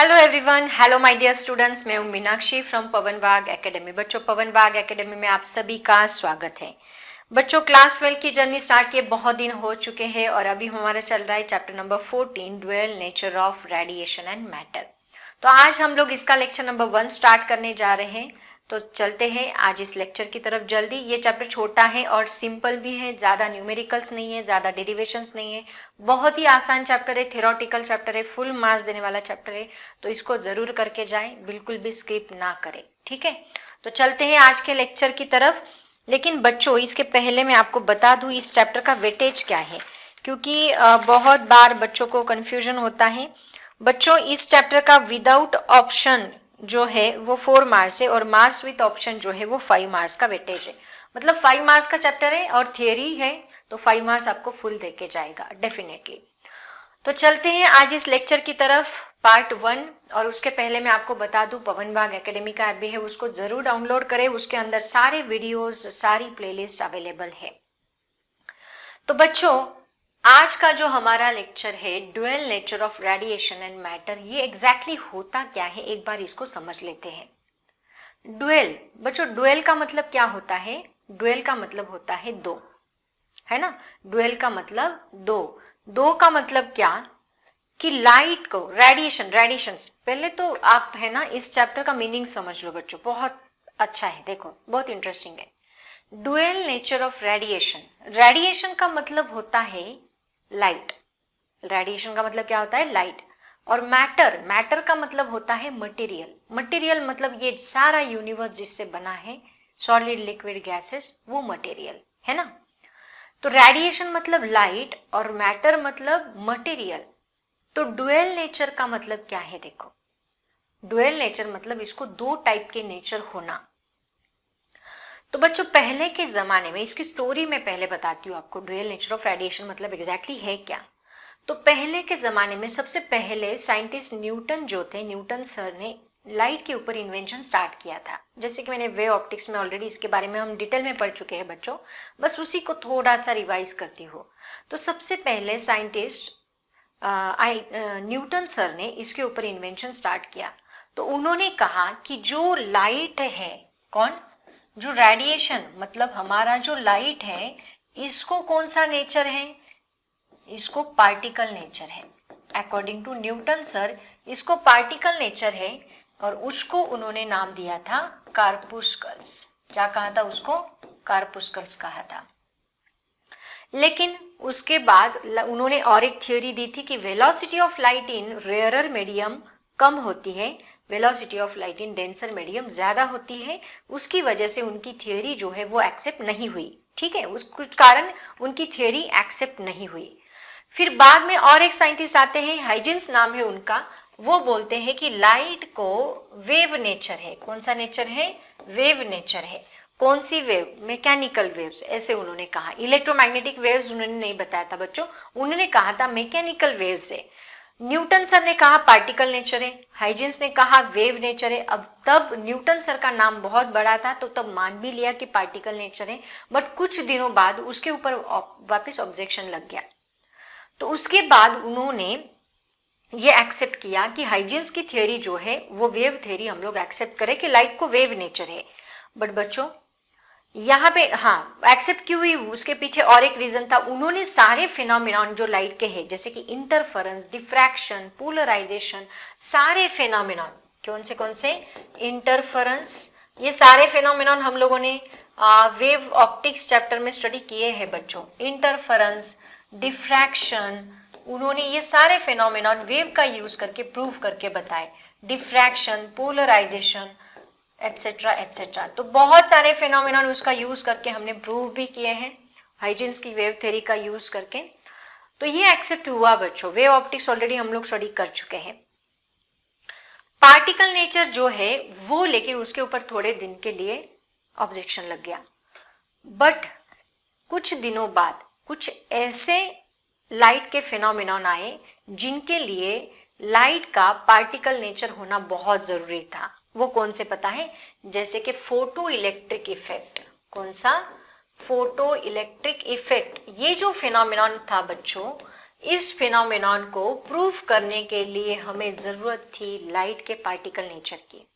Hello everyone, hello my dear students. मैं हूं Meenakshi from पवन वाग एकेडमी। बच्चों, पवन वाग एकेडमी में आप सभी का स्वागत है। बच्चों, क्लास 12 की जर्नी स्टार्ट किए बहुत दिन हो चुके हैं और अभी हमारा चल रहा है chapter number 14, dual nature of radiation and matter. तो आज हम लोग इसका लेक्चर नंबर 1 स्टार्ट करने जा रहे हैं। तो चलते हैं आज इस लेक्चर की तरफ जल्दी। ये चैप्टर छोटा है और सिंपल भी है, ज़्यादा न्यूमेरिकल्स नहीं है, ज़्यादा डेरिवेशंस नहीं है, बहुत ही आसान चैप्टर है, थ्योरेटिकल चैप्टर है, फुल मार्क्स देने वाला चैप्टर है। तो इसको ज़रूर करके जाएं, बिल्कुल भी स्किप ना करें, ठीक है। तो चलते हैं आज के लेक्चर की तरफ। लेकिन बच्चों, इसके पहले मैं आपको बता दूं इस चैप्टर का वेटेज क्या है, क्योंकि बहुत बार बच्चों को कन्फ्यूजन होता है। बच्चों, इस चैप्टर का विदाउट ऑप्शन जो है वो 4 मार्क्स है और मार्क्स विथ ऑप्शन जो है वो 5 मार्क्स का वेटेज है। मतलब 5 मार्क्स का चैप्टर है और थियरी है, तो 5 मार्क्स आपको फुल देके जाएगा डेफिनेटली। तो चलते हैं आज इस लेक्चर की तरफ, पार्ट 1। और उसके पहले मैं आपको बता दूं, पवन वाग एकेडमी का ऐप भी है, उसको जरूर डाउनलोड करें। उसके अंदर सारे वीडियोस, सारी प्लेलिस्ट अवेलेबल है। तो बच्चों, आज का जो हमारा लेक्चर है dual nature of radiation and matter, ये एग्जैक्टली होता क्या है एक बार इसको समझ लेते हैं। ड्यूअल, बच्चों ड्यूअल का मतलब क्या होता है? ड्यूअल का मतलब होता है दो, है ना। ड्यूअल का मतलब दो का मतलब क्या कि लाइट को रेडिएशंस, पहले तो आप है ना इस चैप्टर का मीनिंग समझ लो बच्चों, बहुत अच्छा है, देखो बहुत इंटरेस्टिंग है। Dual nature of radiation, radiation का मतलब होता है लाइट। रेडिएशन का मतलब क्या होता है? लाइट। और मैटर का मतलब होता है मटेरियल। मटेरियल मतलब ये सारा यूनिवर्स जिससे बना है, सॉलिड लिक्विड गैसेस, वो मटेरियल है ना। तो रेडिएशन मतलब लाइट और मैटर मतलब मटेरियल। तो ड्यूअल नेचर का मतलब क्या है? देखो, ड्यूअल नेचर मतलब इसको दो टाइप के नेचर होना। तो बच्चों, पहले के जमाने में, इसकी स्टोरी मैं पहले बताती हूँ आपको, ड्यूअल नेचर ऑफ रेडिएशन मतलब एग्जैक्टली है क्या। तो पहले के जमाने में सबसे पहले साइंटिस्ट न्यूटन जो थे, न्यूटन सर ने लाइट के ऊपर इन्वेंशन स्टार्ट किया था। जैसे कि मैंने वेव ऑप्टिक्स में ऑलरेडी इसके बारे में हम डिटेल में पढ़ चुके हैं बच्चों, बस उसी को थोड़ा सा रिवाइज करती हूँ। तो सबसे पहले साइंटिस्ट न्यूटन सर ने इसके ऊपर इन्वेंशन स्टार्ट किया। तो उन्होंने कहा कि जो लाइट है, कौन, जो रेडिएशन मतलब हमारा जो लाइट है, इसको कौन सा नेचर है? इसको पार्टिकल नेचर है। अकॉर्डिंग टू न्यूटन सर इसको पार्टिकल नेचर है और उसको उन्होंने नाम दिया था कार्पुस्कल्स। क्या कहा था उसको? कार्पुस्कल्स कहा था। लेकिन उसके बाद उन्होंने और एक थ्योरी दी थी कि velocity of light in rarer medium कम होती है, velocity of light in denser medium ज्यादा होती है। उसकी वजह से उनकी थ्योरी जो है वो एक्सेप्ट नहीं हुई, ठीक है, उस कुछ कारण उनकी थ्योरी एक्सेप्ट नहीं हुई। फिर बाद में और एक साइंटिस्ट आते हैं, हाइजेंस नाम है उनका, वो बोलते हैं कि लाइट को वेव नेचर है। कौन सा नेचर है? वेव नेचर है। कौन सी वेव? मैकेनिकल वेव्स, ऐसे उन्होंने कहा। इलेक्ट्रोमैग्नेटिक वेव्स उन्होंने नहीं बताया था बच्चों, उन्होंने कहा था मैकेनिकल वेव्स है। न्यूटन सर ने कहा पार्टिकल नेचर है, हाइजेंस ने कहा वेव नेचर है। अब तब न्यूटन सर का नाम बहुत बड़ा था तो तब मान भी लिया कि पार्टिकल नेचर है, बट कुछ दिनों बाद उसके ऊपर वापस ऑब्जेक्शन लग गया। तो उसके बाद उन्होंने ये एक्सेप्ट किया कि हाइजेंस की थ्योरी जो है वो वेव थ्योरी हम लोग एक्सेप्ट करें कि लाइट को वेव नेचर है। बट बच्चों यहाँ पे एक्सेप्ट क्यों हुई, उसके पीछे और एक रीजन था। उन्होंने सारे फिनोमिनॉन जो लाइट के हैं, जैसे कि इंटरफेरेंस, डिफ्रैक्शन, पोलराइजेशन, सारे फिनोमिनॉन, कौन से इंटरफेरेंस, ये सारे फिनोमिनॉन हम लोगों ने वेव ऑप्टिक्स चैप्टर में स्टडी किए हैं बच्चों। इंटरफेरेंस, डिफ्रैक्शन, उन्होंने ये सारे फिनोमिनॉन वेव का यूज करके प्रूव करके बताए। डिफ्रैक्शन, पोलराइजेशन, एटसेट्रा एटसेट्रा, तो बहुत सारे फिनोमिनॉन उसका यूज करके हमने प्रूव भी किए हैं, हाइजेंस की वेव थ्योरी का यूज करके। तो ये एक्सेप्ट हुआ बच्चों। वेव ऑप्टिक्स ऑलरेडी हम लोग स्टडी कर चुके हैं। पार्टिकल नेचर जो है वो, लेकिन उसके ऊपर थोड़े दिन के लिए ऑब्जेक्शन लग गया। बट कुछ दिनों बाद कुछ ऐसे लाइट के फिनोमिनॉन आए जिनके लिए लाइट का पार्टिकल नेचर होना बहुत जरूरी था। वो कौन से पता है? जैसे कि फोटो इलेक्ट्रिक इफेक्ट। कौन सा? Photo electric effect. ये जो फिनोमिनॉन था बच्चों, इस फिनोमेनॉन को प्रूव करने के लिए हमें जरूरत थी लाइट के पार्टिकल नेचर की।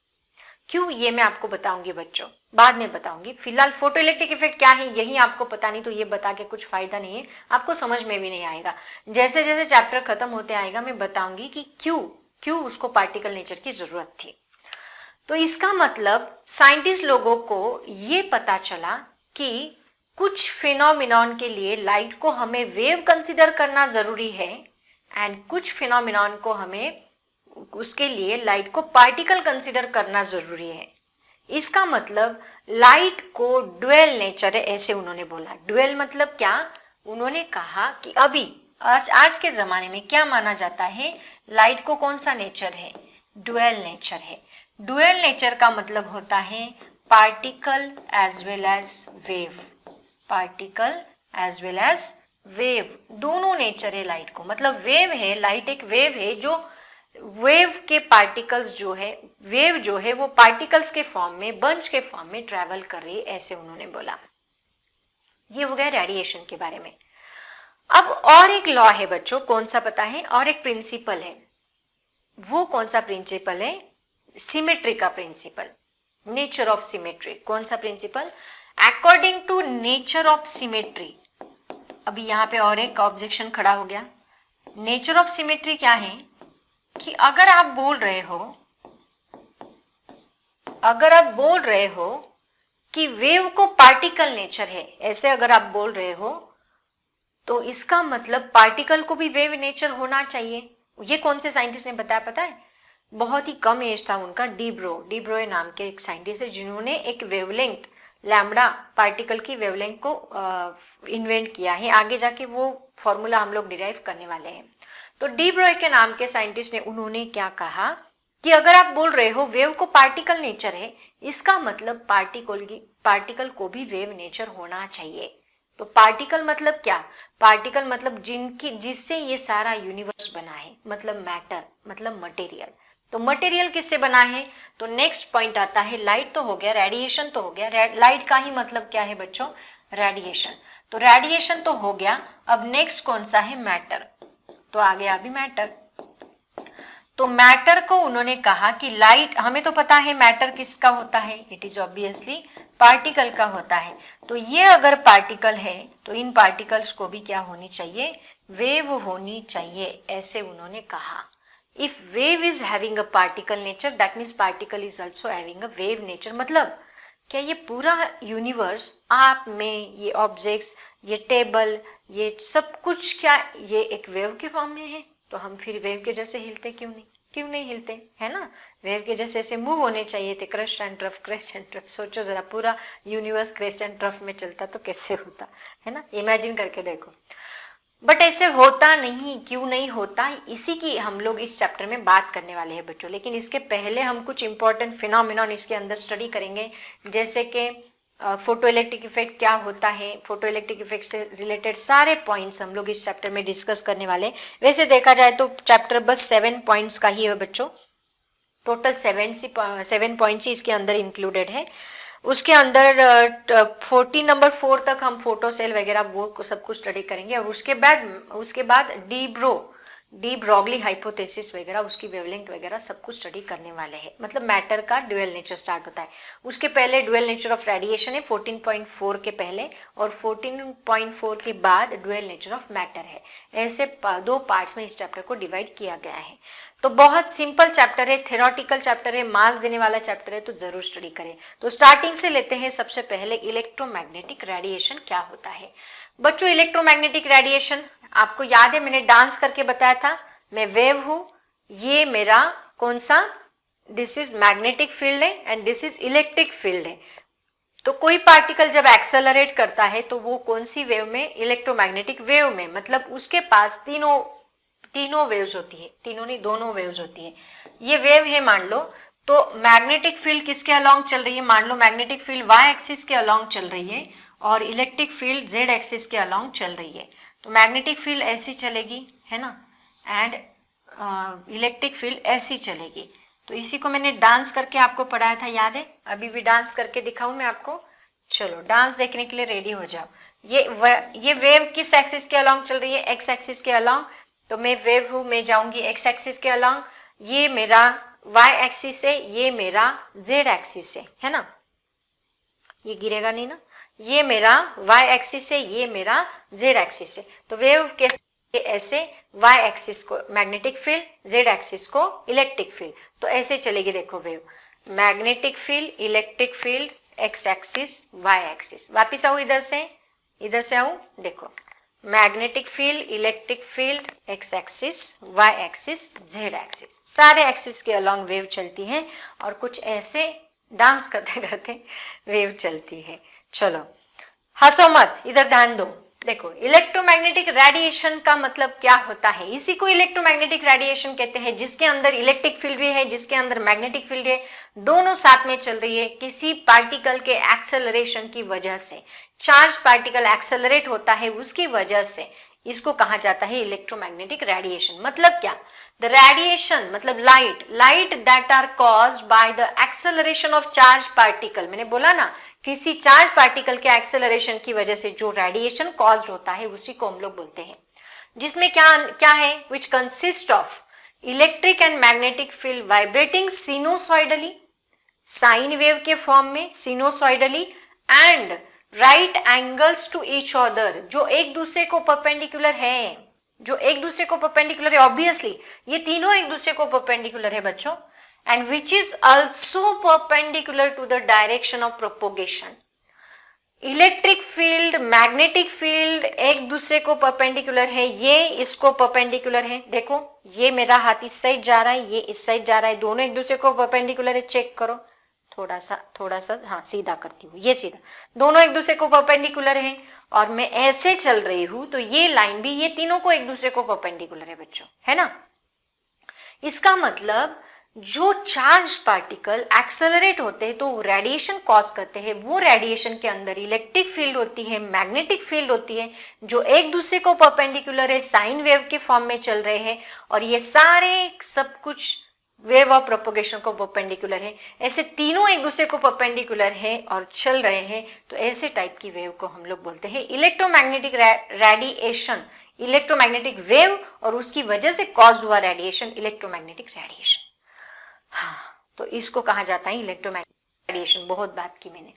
क्यों, ये मैं आपको बताऊंगी बच्चों, बाद में बताऊंगी। फिलहाल फोटोइलेक्ट्रिक इफेक्ट क्या है यही आपको पता नहीं, तो ये बता के कुछ फायदा नहीं है, आपको समझ में भी नहीं आएगा। जैसे जैसे चैप्टर खत्म होते आएगा मैं बताऊंगी कि क्यों उसको पार्टिकल नेचर की जरूरत थी। तो इसका मतलब साइंटिस्ट लोगों को ये पता चला कि कुछ फिनोमिनॉन के लिए लाइट को हमें वेव कंसिडर करना जरूरी है एंड कुछ फिनोमिनॉन को हमें उसके लिए लाइट को पार्टिकल कंसिडर करना जरूरी है। इसका मतलब लाइट को ड्यूअल नेचर है, ऐसे उन्होंने बोला। ड्यूअल मतलब क्या, उन्होंने कहा कि अभी आज के जमाने में क्या माना जाता है, लाइट को कौन सा नेचर है, ड्यूअल नेचर है। ड्यूअल नेचर का मतलब होता है particle as well as wave, particle as well as wave, दोनों नेचर है लाइट को। मतलब वेव है, लाइट एक वेव है, जो वेव के पार्टिकल्स जो है, वेव जो है वो पार्टिकल्स के फॉर्म में, बंच के फॉर्म में ट्रेवल कर रही है, ऐसे उन्होंने बोला। ये हो गया रेडिएशन के बारे में। अब और एक लॉ है बच्चों, कौन सा पता है, और एक प्रिंसिपल है। वो कौन सा प्रिंसिपल है, सिमेट्री का प्रिंसिपल, नेचर ऑफ सिमेट्री। कौन सा principle, according to nature of symmetry. अभी यहाँ पे और एक ऑब्जेक्शन खड़ा हो गया। नेचर ऑफ सिमेट्री क्या है कि अगर आप बोल रहे हो कि वेव को पार्टिकल नेचर है, ऐसे अगर आप बोल रहे हो तो इसका मतलब पार्टिकल को भी वेव नेचर होना चाहिए। ये कौन से साइंटिस्ट ने बताया पता है, बहुत ही कम एज था उनका, डीब्रोए नाम के एक साइंटिस्ट है, जिन्होंने एक वेवलेंथ लैम्बडा पार्टिकल की वेवलेंथ को इन्वेंट किया है। आगे जाके वो फॉर्मूला हम लोग डिराइव करने वाले हैं। तो डीब्रोए के नाम के साइंटिस्ट ने, उन्होंने क्या कहा कि अगर आप बोल रहे हो वेव को पार्टिकल नेचर है, इसका मतलब पार्टिकल को भी वेव नेचर होना चाहिए। तो पार्टिकल मतलब क्या, पार्टिकल मतलब जिससे ये सारा यूनिवर्स बना है, मतलब मैटर, मतलब मटेरियल। तो मटेरियल किससे बना है, तो नेक्स्ट पॉइंट आता है, लाइट तो हो गया, रेडिएशन तो हो गया। लाइट का ही मतलब क्या है बच्चों, रेडिएशन। तो रेडिएशन तो हो गया, अब नेक्स्ट कौन सा है, मैटर। तो आ गया अभी मैटर। तो मैटर को उन्होंने कहा कि लाइट, हमें तो पता है मैटर किसका होता है, इट इज ऑब्वियसली पार्टिकल का होता है। तो ये अगर पार्टिकल है तो इन पार्टिकल्स को भी क्या होनी चाहिए, वेव होनी चाहिए, ऐसे उन्होंने कहा। If wave is having a particle nature, that means particle is also having a wave nature. मतलब क्या ये पूरा यूनिवर्स, आप में ये ऑब्जेक्ट्स, ये टेबल, ये सब कुछ क्या ये एक वेव के फॉर्म में है, तो हम फिर वेव के जैसे हिलते क्यों नहीं हिलते, है ना। वेव के जैसे ऐसे मूव होने चाहिए थे, क्रेस्ट एंड ट्रफ। सोचो जरा, पूरा यूनिवर्स क्रेस्ट एंड ट्रफ में चलता तो कैसे होता, है ना, इमेजिन करके देखो। बट ऐसे होता नहीं, क्यों नहीं होता, इसी की हम लोग इस चैप्टर में बात करने वाले हैं बच्चों। लेकिन इसके पहले हम कुछ इंपॉर्टेंट फिनोमिनॉन इसके अंदर स्टडी करेंगे, जैसे कि फोटो इलेक्ट्रिक इफेक्ट क्या होता है, फोटो इलेक्ट्रिक इफेक्ट से रिलेटेड सारे पॉइंट्स हम लोग इस चैप्टर में डिस्कस करने वाले हैं। वैसे देखा जाए तो चैप्टर बस 7 पॉइंट्स का ही है बच्चों, टोटल 7 पॉइंट्स ही इसके अंदर इंक्लूडेड है। उसके अंदर 14 नंबर 4 तक हम फोटो सेल वगैरह वो सब कुछ स्टडी करेंगे, और उसके बाद डी ब्रॉगली हाइपोथेसिस वगैरह, उसकी वेवलेंथ वगैरह सब कुछ स्टडी करने वाले हैं। मतलब मैटर का ड्यूअल नेचर स्टार्ट होता है। उसके पहले ड्यूअल नेचर ऑफ रेडिएशन है 14.4 के पहले, और 14.4 के बाद ड्यूअल नेचर ऑफ मैटर है। ऐसे 2 पार्ट्स में इस चैप्टर को डिवाइड किया गया है। तो बहुत सिंपल चैप्टर है, थ्योरेटिकल चैप्टर है, मार्क्स देने वाला चैप्टर है, तो जरूर स्टडी करें। तो स्टार्टिंग से लेते हैं। सबसे पहले इलेक्ट्रोमैग्नेटिक रेडिएशन क्या होता है बच्चों। इलेक्ट्रोमैग्नेटिक रेडिएशन आपको याद है, मैंने डांस करके बताया था, मैं वेव हूं, ये मेरा कौन सा, दिस इज मैग्नेटिक फील्ड है and this is electric field है। तो कोई पार्टिकल जब एक्सेलरेट करता है तो वो कौन सी वेव में, इलेक्ट्रोमैग्नेटिक वेव में। मतलब उसके पास तीनों वेव्स होती है, तीनों नहीं दोनों वेव्स होती है। ये वेव है मान लो, तो मैग्नेटिक फील्ड किसके अलोंग चल रही है, मान लो मैग्नेटिक फील्ड वाई एक्सिस के अलोंग चल रही है और इलेक्ट्रिक फील्ड जेड एक्सिस के अलोंग चल रही है। तो मैग्नेटिक फील्ड ऐसी चलेगी, है ना, एंड इलेक्ट्रिक फील्ड ऐसी चलेगी। तो इसी को मैंने डांस करके आपको पढ़ाया था, याद है। अभी भी डांस करके दिखाऊं मैं आपको, चलो डांस देखने के लिए रेडी हो जाओ। ये वेव किस एक्सिस के अलोंग चल रही है, एक्स एक्सिस के अलोंग, तो मैं वेव हूं, मैं जाऊंगी एक्स एक्सिस के अलॉन्ग, ये मेरा वाई एक्सिस है, ये मेरा जेड एक्सिस है ना, ये गिरेगा नहीं ना, ये मेरा वाई एक्सिस है, ये मेरा जेड एक्सिस है। तो वेव कैसे, ऐसे वाई एक्सिस को मैग्नेटिक फील्ड, जेड एक्सिस को इलेक्ट्रिक फील्ड, तो ऐसे चलेगी। देखो wave, magnetic field, electric field, X axis, Y axis. वापिस आऊ इधर से आऊ, देखो magnetic field, electric field, X axis, Y axis, Z axis, सारे एक्सिस के अलॉन्ग वेव चलती है और कुछ ऐसे डांस करते करते वेव चलती है। चलो हंसो मत, इधर ध्यान दो। देखो इलेक्ट्रोमैग्नेटिक रेडिएशन का मतलब क्या होता है, इसी को इलेक्ट्रोमैग्नेटिक रेडिएशन कहते हैं, जिसके अंदर इलेक्ट्रिक फील्ड भी है, जिसके अंदर मैग्नेटिक फील्ड है, दोनों साथ में चल रही है। किसी पार्टिकल के एक्सेलरेशन की वजह से, चार्ज पार्टिकल एक्सेलरेट होता है, उसकी वजह से इसको कहा जाता है इलेक्ट्रोमैग्नेटिक रेडिएशन। मतलब क्या, द रेडिएशन मतलब light that are caused by the acceleration of charge particle. मैंने बोला ना, किसी चार्ज पार्टिकल के एक्सेलरेशन की वजह से जो रेडिएशन कॉज्ड होता है उसी को हम लोग बोलते हैं। जिसमें क्या है, which consist of electric and magnetic field vibrating sinusoidally, sine wave के फॉर्म में sinusoidally, and right angles to each other, जो एक दूसरे को परपेंडिकुलर है, जो एक दूसरे को परपेंडिकुलर है। ऑब्वियसली ये तीनों एक दूसरे को परपेंडिकुलर है बच्चों, and which is also perpendicular to the direction of propagation. Electric field, magnetic field एक दूसरे को परपेंडिकुलर है, ये इसको परपेंडिकुलर है। देखो ये मेरा हाथ इस साइड जा रहा है, ये इस साइड जा रहा है, दोनों एक दूसरे को परपेंडिकुलर है। चेक करो, थोड़ा सा हाँ सीधा करती हूँ, ये सीधा, दोनों एक दूसरे को परपेंडिकुलर है। और मैं ऐसे चल रही हूं तो ये लाइन भी, ये तीनों को एक दूसरे को परपेंडिकुलर है बच्चों, है ना। इसका मतलब जो चार्ज पार्टिकल एक्सेलरेट होते हैं तो रेडिएशन कॉज करते हैं, वो रेडिएशन के अंदर इलेक्ट्रिक फील्ड होती है, मैग्नेटिक फील्ड होती है, जो एक दूसरे को परपेंडिकुलर है, साइन वेव के फॉर्म में चल रहे हैं, और ये सारे सब कुछ वेव ऑफ प्रोपोगेशन को परपेंडिकुलर है। ऐसे तीनों एक दूसरे को परपेंडिकुलर है और चल रहे हैं, तो ऐसे टाइप की वेव को हम लोग बोलते हैं इलेक्ट्रोमैग्नेटिक रेडिएशन, इलेक्ट्रोमैग्नेटिक वेव, और उसकी वजह से कॉज हुआ रेडिएशन इलेक्ट्रोमैग्नेटिक रेडिएशन। हाँ, तो इसको कहा जाता है इलेक्ट्रोमैग्नेटिक रेडिएशन। बहुत बात की मैंने,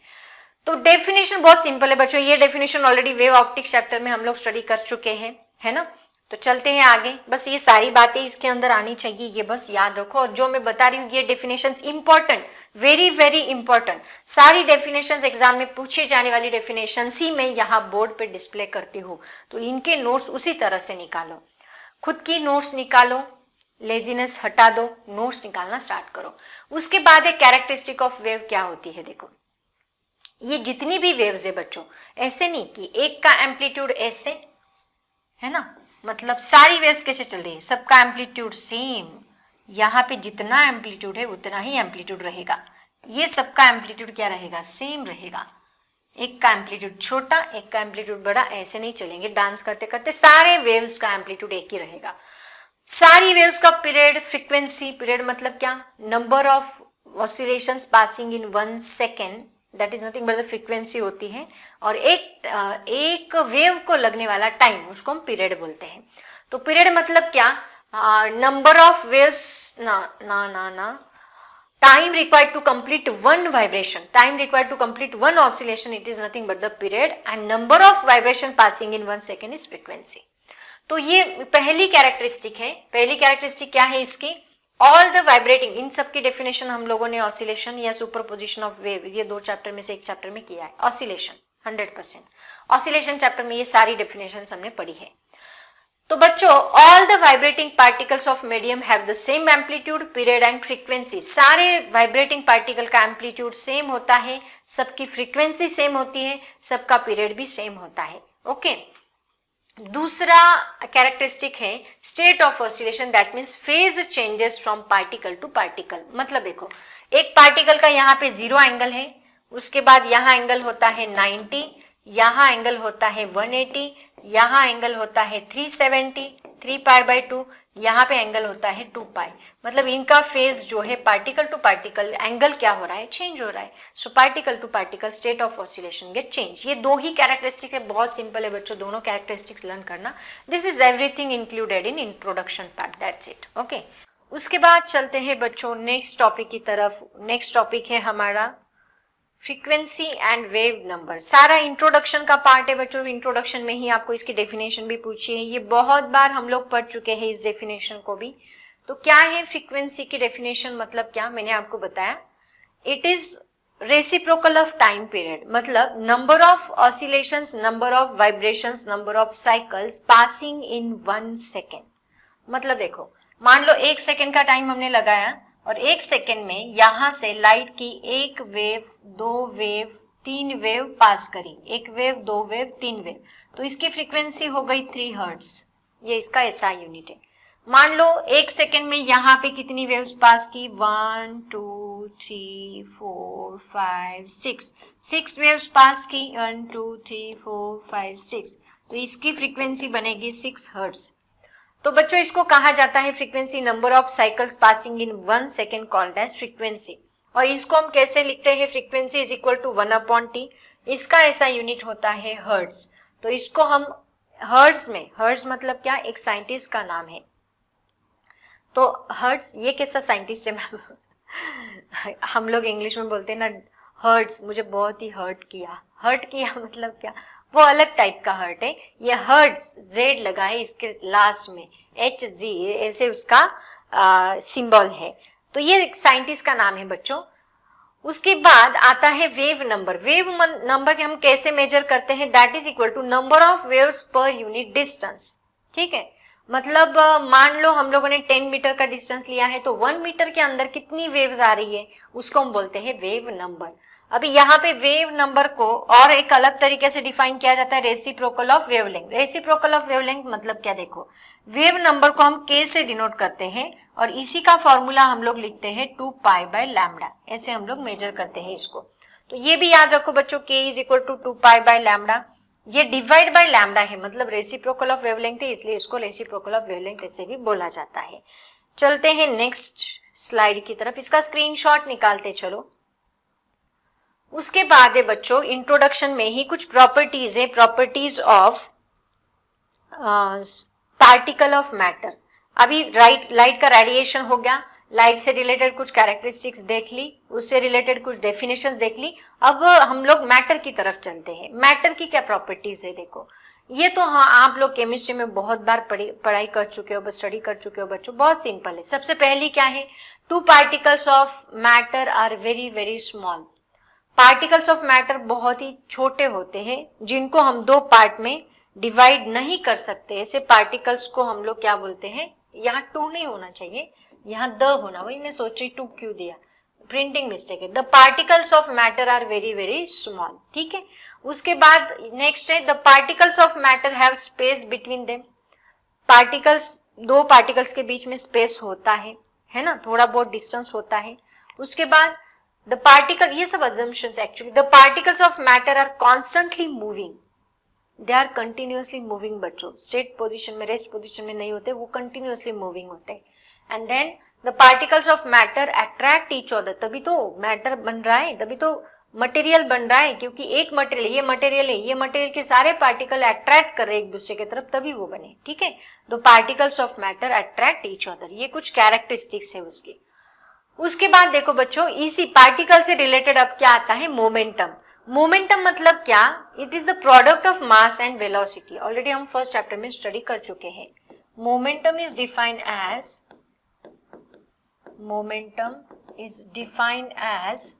तो डेफिनेशन बहुत सिंपल है बच्चों, ये definition already wave optics chapter में हम लोग स्टडी कर चुके हैं, है ना। तो चलते हैं आगे, बस ये सारी बातें इसके अंदर आनी चाहिए, ये बस याद रखो। और जो मैं बता रही हूँ ये definitions important, very very important, सारी डेफिनेशंस एग्जाम में पूछे जाने वाली डेफिनेशंस ही मैं यहाँ बोर्ड पे डिस्प्ले करती हूँ। तो इनके नोट्स उसी तरह से निकालो, खुद की नोट्स निकालो, लेजीनेस हटा दो, नोट्स निकालना स्टार्ट करो। उसके बाद एक कैरेक्टरिस्टिक ऑफ वेव क्या होती है, देखो ये जितनी भी वेव्स है बच्चों, ऐसे नहीं कि एक का एम्पलीट्यूड ऐसे है ना, मतलब सारी वेव्स कैसे चल रही है, सबका एम्पलीट्यूड सेम, यहाँ पे जितना एम्पलीट्यूड है उतना ही एम्पलीट्यूड रहेगा, ये सबका एम्पलीट्यूड क्या रहेगा, सेम रहेगा। एक का एम्पलीट्यूड छोटा, एक का एम्पलीट्यूड बड़ा, ऐसे नहीं चलेंगे। डांस करते करते सारे वेव्स का एम्पलीट्यूड एक ही रहेगा। सारी वेव्स का पीरियड, फ्रीक्वेंसी, पीरियड मतलब क्या, number of oscillations passing in 1 second, that is nothing but the frequency होती है, और एक वेव को लगने वाला टाइम, उसको हम पीरियड बोलते हैं। तो पीरियड मतलब क्या, नंबर ऑफ वेव्स ना time required to complete one vibration, time required to complete one oscillation, it is nothing but the period, and number of vibration passing in 1 second is frequency. तो ये पहली characteristic है। पहली characteristic क्या है इसकी, all the vibrating, इन सब की डेफिनेशन हम लोगों ने ऑसिलेशन या सुपरपोजिशन ऑफ वेव, ये 2 चैप्टर में से एक चैप्टर में किया है। ऑसिलेशन 100%, ऑसिलेशन चैप्टर में ये सारी डेफिनेशन हमने पढ़ी है। तो बच्चों, all the vibrating particles of medium have the same amplitude, period and frequency. सारे वाइब्रेटिंग पार्टिकल का एम्पलीट्यूड सेम होता है, सबकी फ्रीक्वेंसी सेम होती है, सबका पीरियड भी सेम होता है। ओके, दूसरा कैरेक्टरिस्टिक है state of oscillation, that means phase changes from particle to particle. मतलब देखो, एक पार्टिकल का यहाँ पे 0 एंगल है, उसके बाद यहाँ एंगल होता है 90, यहाँ एंगल होता है 180, यहाँ एंगल होता है 370, 3 पाई बाई 2, यहाँ पे एंगल होता है 2 पाई, मतलब इनका फेज जो है पार्टिकल टू पार्टिकल एंगल क्या हो रहा है, चेंज हो रहा है। So particle to particle state of oscillation get change. ये दो ही कैरेक्टरिस्टिक है, बहुत सिंपल है बच्चों, दोनों कैरेक्टरिस्टिक्स लर्न करना। This is everything included in introduction part, that's it, okay. उसके बाद चलते हैं बच्चों नेक्स्ट टॉपिक की तरफ। नेक्स्ट टॉपिक है हमारा फ्रीक्वेंसी एंड वेव नंबर। सारा इंट्रोडक्शन का पार्ट है बच्चों, इंट्रोडक्शन में ही आपको इसकी डेफिनेशन भी पूछी है, ये बहुत बार हम लोग पढ़ चुके हैं इस डेफिनेशन को भी। तो क्या है फ्रीक्वेंसी की डेफिनेशन, मतलब क्या, मैंने आपको बताया, it is reciprocal of time period, मतलब number of oscillations, number of vibrations, number of cycles passing in 1 second. मतलब देखो, मान लो 1 सेकेंड का टाइम हमने लगाया और 1 सेकेंड में यहां से लाइट की 1 वेव, 2 वेव, 3 वेव पास करी, 1 वेव, 2 वेव, 3 वेव, तो इसकी फ्रीक्वेंसी हो गई 3 हर्ट्ज। ये इसका एसआई यूनिट है। मान लो 1 सेकेंड में यहाँ पे कितनी वेव्स पास की, 1 2 3 4 5 6 वेव्स पास की, 1 2 3 4 5 6, तो इसकी फ्रीक्वेंसी बनेगी 6 हर्ट्ज। तो बच्चों इसको कहा जाता है frequency, number of cycles passing in 1 second called as frequency. और इसको हम कैसे लिखते हैं, frequency is equal to 1/t, इसका ऐसा यूनिट होता है हर्ट्ज। तो इसको हम हर्ट्ज में, हर्ट्ज मतलब क्या, एक साइंटिस्ट का नाम है। तो हर्ट्ज, ये कैसा साइंटिस्ट है मैम हम लोग इंग्लिश में बोलते हैं ना हर्ट्ज, मुझे बहुत ही हर्ट किया। हर्ट किया मतलब क्या, वो अलग टाइप का हर्ट है। ये हर्ट्ज, जेड लगा है इसके लास्ट में, HG ऐसे उसका सिंबल है। तो ये एक साइंटिस्ट का नाम है बच्चों। उसके बाद आता है वेव नंबर। वेव नंबर हम कैसे मेजर करते हैं, that is equal to number of waves per unit distance. ठीक है, मतलब मान लो हम लोगों ने 10 मीटर का डिस्टेंस लिया है, तो 1 मीटर के अंदर कितनी वेव्स आ रही है, उसको हम बोलते हैं वेव नंबर। अभी यहाँ पे वेव नंबर को और एक अलग तरीके से डिफाइन किया जाता है, reciprocal of wavelength. Reciprocal of wavelength मतलब क्या, देखो वेव नंबर को हम k से डिनोट करते हैं और इसी का फॉर्मूला हम लोग लिखते हैं 2 पाई बाय लैम्डा, ऐसे हम लोग मेजर करते हैं इसको। तो ये भी याद रखो बच्चों, k is equal to 2 pi by lambda. ये डिवाइड बाय लैम्डा है, मतलब रेसिप्रोकल ऑफ वेवलेंथ है, इसलिए इसको रेसिप्रोकल ऑफ वेवलेंथ ऐसे भी बोला जाता है। चलते हैं नेक्स्ट स्लाइड की तरफ, इसका स्क्रीनशॉट निकालते चलो। उसके बाद है बच्चों इंट्रोडक्शन में ही कुछ प्रॉपर्टीज है, properties of particle of matter. अभी लाइट का रेडिएशन हो गया, लाइट से रिलेटेड कुछ कैरेक्टरिस्टिक्स देख ली, उससे रिलेटेड कुछ डेफिनेशंस देख ली। अब हम लोग मैटर की तरफ चलते हैं। मैटर की क्या प्रॉपर्टीज है, देखो ये तो हाँ आप लोग केमिस्ट्री में बहुत बार पढ़ाई कर चुके हो, स्टडी कर चुके हो बच्चों, बहुत सिंपल है। सबसे पहली क्या है, 2 particles of matter are very very small. Particles of matter बहुत ही छोटे होते हैं, जिनको हम 2 पार्ट में डिवाइड नहीं कर सकते। ऐसे पार्टिकल्स को हम लोग क्या बोलते हैं, यहाँ 2 नहीं होना चाहिए, यहाँ द होना, वही मैं सोच रही 2 क्यों दिया, प्रिंटिंग मिस्टेक है। The particles of matter are very very small. ठीक है, उसके बाद नेक्स्ट है, the particles of matter have space between them. Particles, 2 particles के बीच में स्पेस होता है ना, थोड़ा बहुत डिस्टेंस होता है। उसके बाद द पार्टिकल, ये सब assumptions actually, the particles of matter are constantly moving, they are continuously moving बच्चों, स्टेट पोजीशन में, रेस्ट पोजीशन में नहीं होते, वो कंटिन्यूअसली मूविंग होते हैं। And then the particles of matter attract each other, तभी तो मैटर बन रहा है, तभी तो मटेरियल बन रहा है, क्योंकि एक मटेरियल, ये मटेरियल है, ये मटेरियल के सारे पार्टिकल अट्रैक्ट कर रहे हैं एक दूसरे की तरफ, तभी वो बने। ठीक है, the particles of matter attract each other, ये कुछ कैरेक्टरिस्टिक्स है उसकी। उसके बाद देखो बच्चों, इसी पार्टिकल से रिलेटेड अब क्या आता है, मोमेंटम। मोमेंटम मतलब क्या, it is the product of mass and velocity. Already हम फर्स्ट चैप्टर में स्टडी कर चुके हैं। Momentum is defined as, momentum is defined as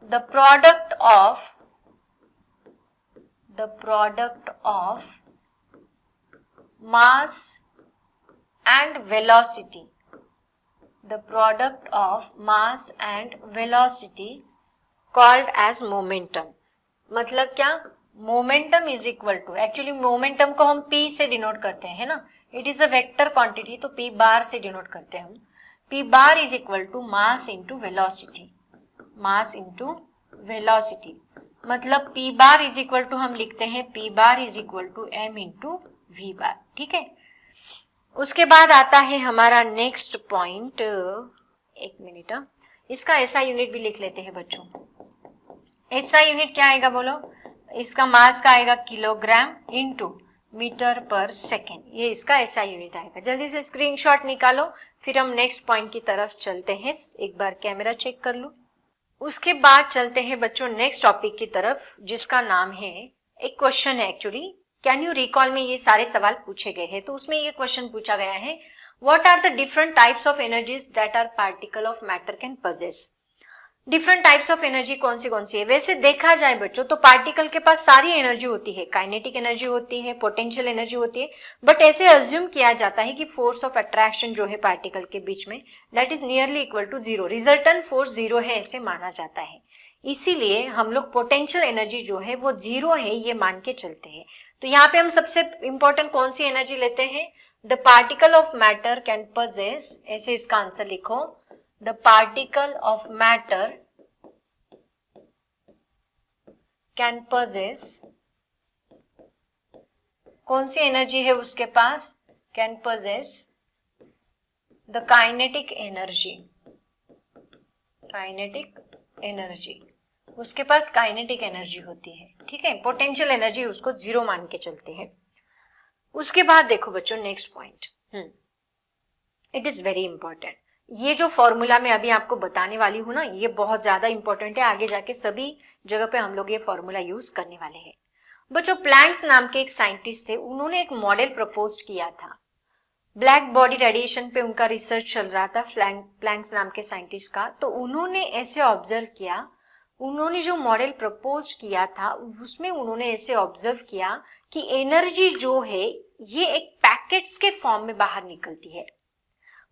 the product of mass and velocity, the product of mass and velocity called as momentum। मतलब क्या, momentum is equal to, actually momentum को हम p से denote करते हैं ना, it is a vector quantity, तो p बार से डिनोट करते हैं हम। p bar is equal to mass into velocity, mass into velocity। मतलब P bar is equal to हम लिखते हैं P bar is equal to M into V bar, ठीक है। उसके बाद आता है हमारा नेक्स्ट पॉइंट, एक मिनट, इसका ऐसा यूनिट भी लिख लेते हैं बच्चों। ऐसा यूनिट क्या आएगा बोलो, इसका मास का आएगा kilogram into metre per second, ये इसका ऐसा यूनिट आएगा। जल्दी से स्क्रीनशॉट निकालो, फिर हम नेक्स्ट पॉइंट की तरफ चलते हैं। एक बार कैमरा चेक कर लो। उसके बाद चलते हैं बच्चों नेक्स्ट टॉपिक की तरफ, जिसका नाम है, एक क्वेश्चन है एक्चुअली, कैन यू रिकॉल में ये सारे सवाल पूछे गए हैं। तो उसमें ये क्वेश्चन पूछा गया है, what are the different types of energies that are particle of matter can possess. Different types of energy कौन सी है। वैसे देखा जाए बच्चों तो पार्टिकल के पास सारी एनर्जी होती है, काइनेटिक एनर्जी होती है, पोटेंशियल एनर्जी होती है, बट ऐसे अज्यूम किया जाता है कि फोर्स ऑफ अट्रैक्शन जो है पार्टिकल के बीच में, that is nearly equal to zero, resultant force zero है ऐसे माना जाता है। इसीलिए हम लोग पोटेंशियल एनर्जी जो है वो जीरो है ये मान के चलते हैं। तो यहाँ पे हम सबसे इंपॉर्टेंट कौन सी एनर्जी लेते हैं, the particle of matter can possess, ऐसे इसका आंसर लिखो, the particle of matter can possess, कौन सी एनर्जी है उसके पास, can possess the kinetic energy, kinetic energy, उसके पास काइनेटिक एनर्जी होती है, ठीक है। पोटेंशियल एनर्जी उसको जीरो मान के चलते हैं। उसके बाद देखो बच्चों next point, it is very important. ये जो फॉर्मूला मैं अभी आपको बताने वाली हूं ना, ये बहुत ज्यादा इंपॉर्टेंट है, आगे जाके सभी जगह पे हम लोग ये फॉर्मूला यूज करने वाले हैं। बच्चों प्लैंक्स नाम के एक साइंटिस्ट थे, उन्होंने एक मॉडल प्रपोज किया था। ब्लैक बॉडी रेडिएशन पे उनका रिसर्च चल रहा था प्लैंक्स नाम के साइंटिस्ट का। तो उन्होंने ऐसे ऑब्जर्व किया, उन्होंने जो मॉडल प्रपोज किया था उसमें उन्होंने ऐसे ऑब्जर्व किया कि एनर्जी जो है ये एक पैकेट्स के फॉर्म में बाहर निकलती है।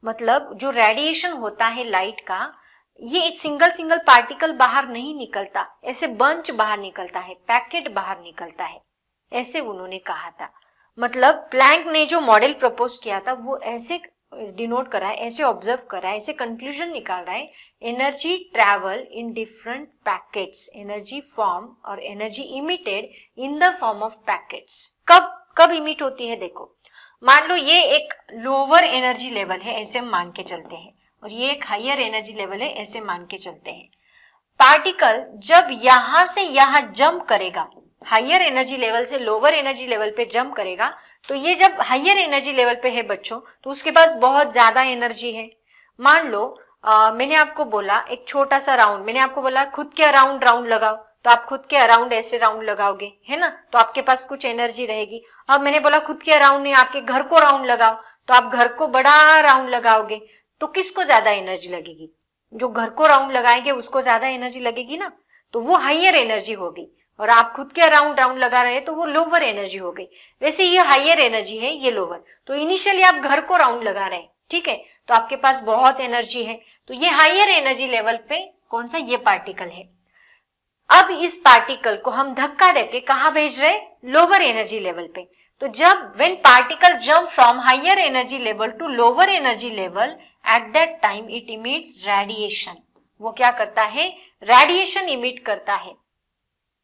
मतलब जो रेडिएशन होता है लाइट का, ये सिंगल पार्टिकल बाहर नहीं निकलता, ऐसे बंच बाहर निकलता है, पैकेट बाहर निकलता है, ऐसे उन्होंने कहा था। मतलब प्लैंक ने जो मॉडल प्रपोज किया था वो ऐसे डिनोट करा है, ऐसे ऑब्जर्व करा है, ऐसे कंक्लूजन निकाल रहा है, energy travel in different packets, energy form और energy emitted in the form of packets. कब इमिट होती है देखो, मान लो ये एक लोअर एनर्जी लेवल है ऐसे हम मान के चलते हैं, और ये एक हायर एनर्जी लेवल है ऐसे मान के चलते हैं। पार्टिकल जब यहां से यहां जंप करेगा, हायर एनर्जी लेवल से लोअर एनर्जी लेवल पे जंप करेगा, तो ये जब हायर एनर्जी लेवल पे है बच्चों तो उसके पास बहुत ज्यादा एनर्जी है। मान लो मैंने आपको बोला एक छोटा सा राउंड, मैंने आपको बोला खुद के अराउंड राउंड लगाओ, तो आप खुद के अराउंड ऐसे राउंड लगाओगे, है ना, तो आपके पास कुछ एनर्जी रहेगी। अब मैंने बोला खुद के अराउंड नहीं, आपके घर को राउंड लगाओ, तो आप घर को बड़ा राउंड लगाओगे, तो किसको ज्यादा एनर्जी लगेगी, जो घर को राउंड लगाएंगे उसको ज्यादा एनर्जी लगेगी ना, तो वो हायर एनर्जी होगी। और आप खुद के अराउंड राउंड लगा रहे हैं तो वो लोअर एनर्जी हो गई। वैसे ये हायर एनर्जी है, ये लोअर। तो इनिशियली आप घर को राउंड लगा रहे हैं, ठीक है, तो आपके पास बहुत एनर्जी है, तो ये हायर एनर्जी लेवल पे कौन सा ये पार्टिकल है। अब इस पार्टिकल को हम धक्का देके कहां भेज रहे, लोअर एनर्जी लेवल पे। तो जब when particle jump from higher energy level to lower energy level, at that time it emits radiation. वो क्या करता है, रेडिएशन इमिट करता है,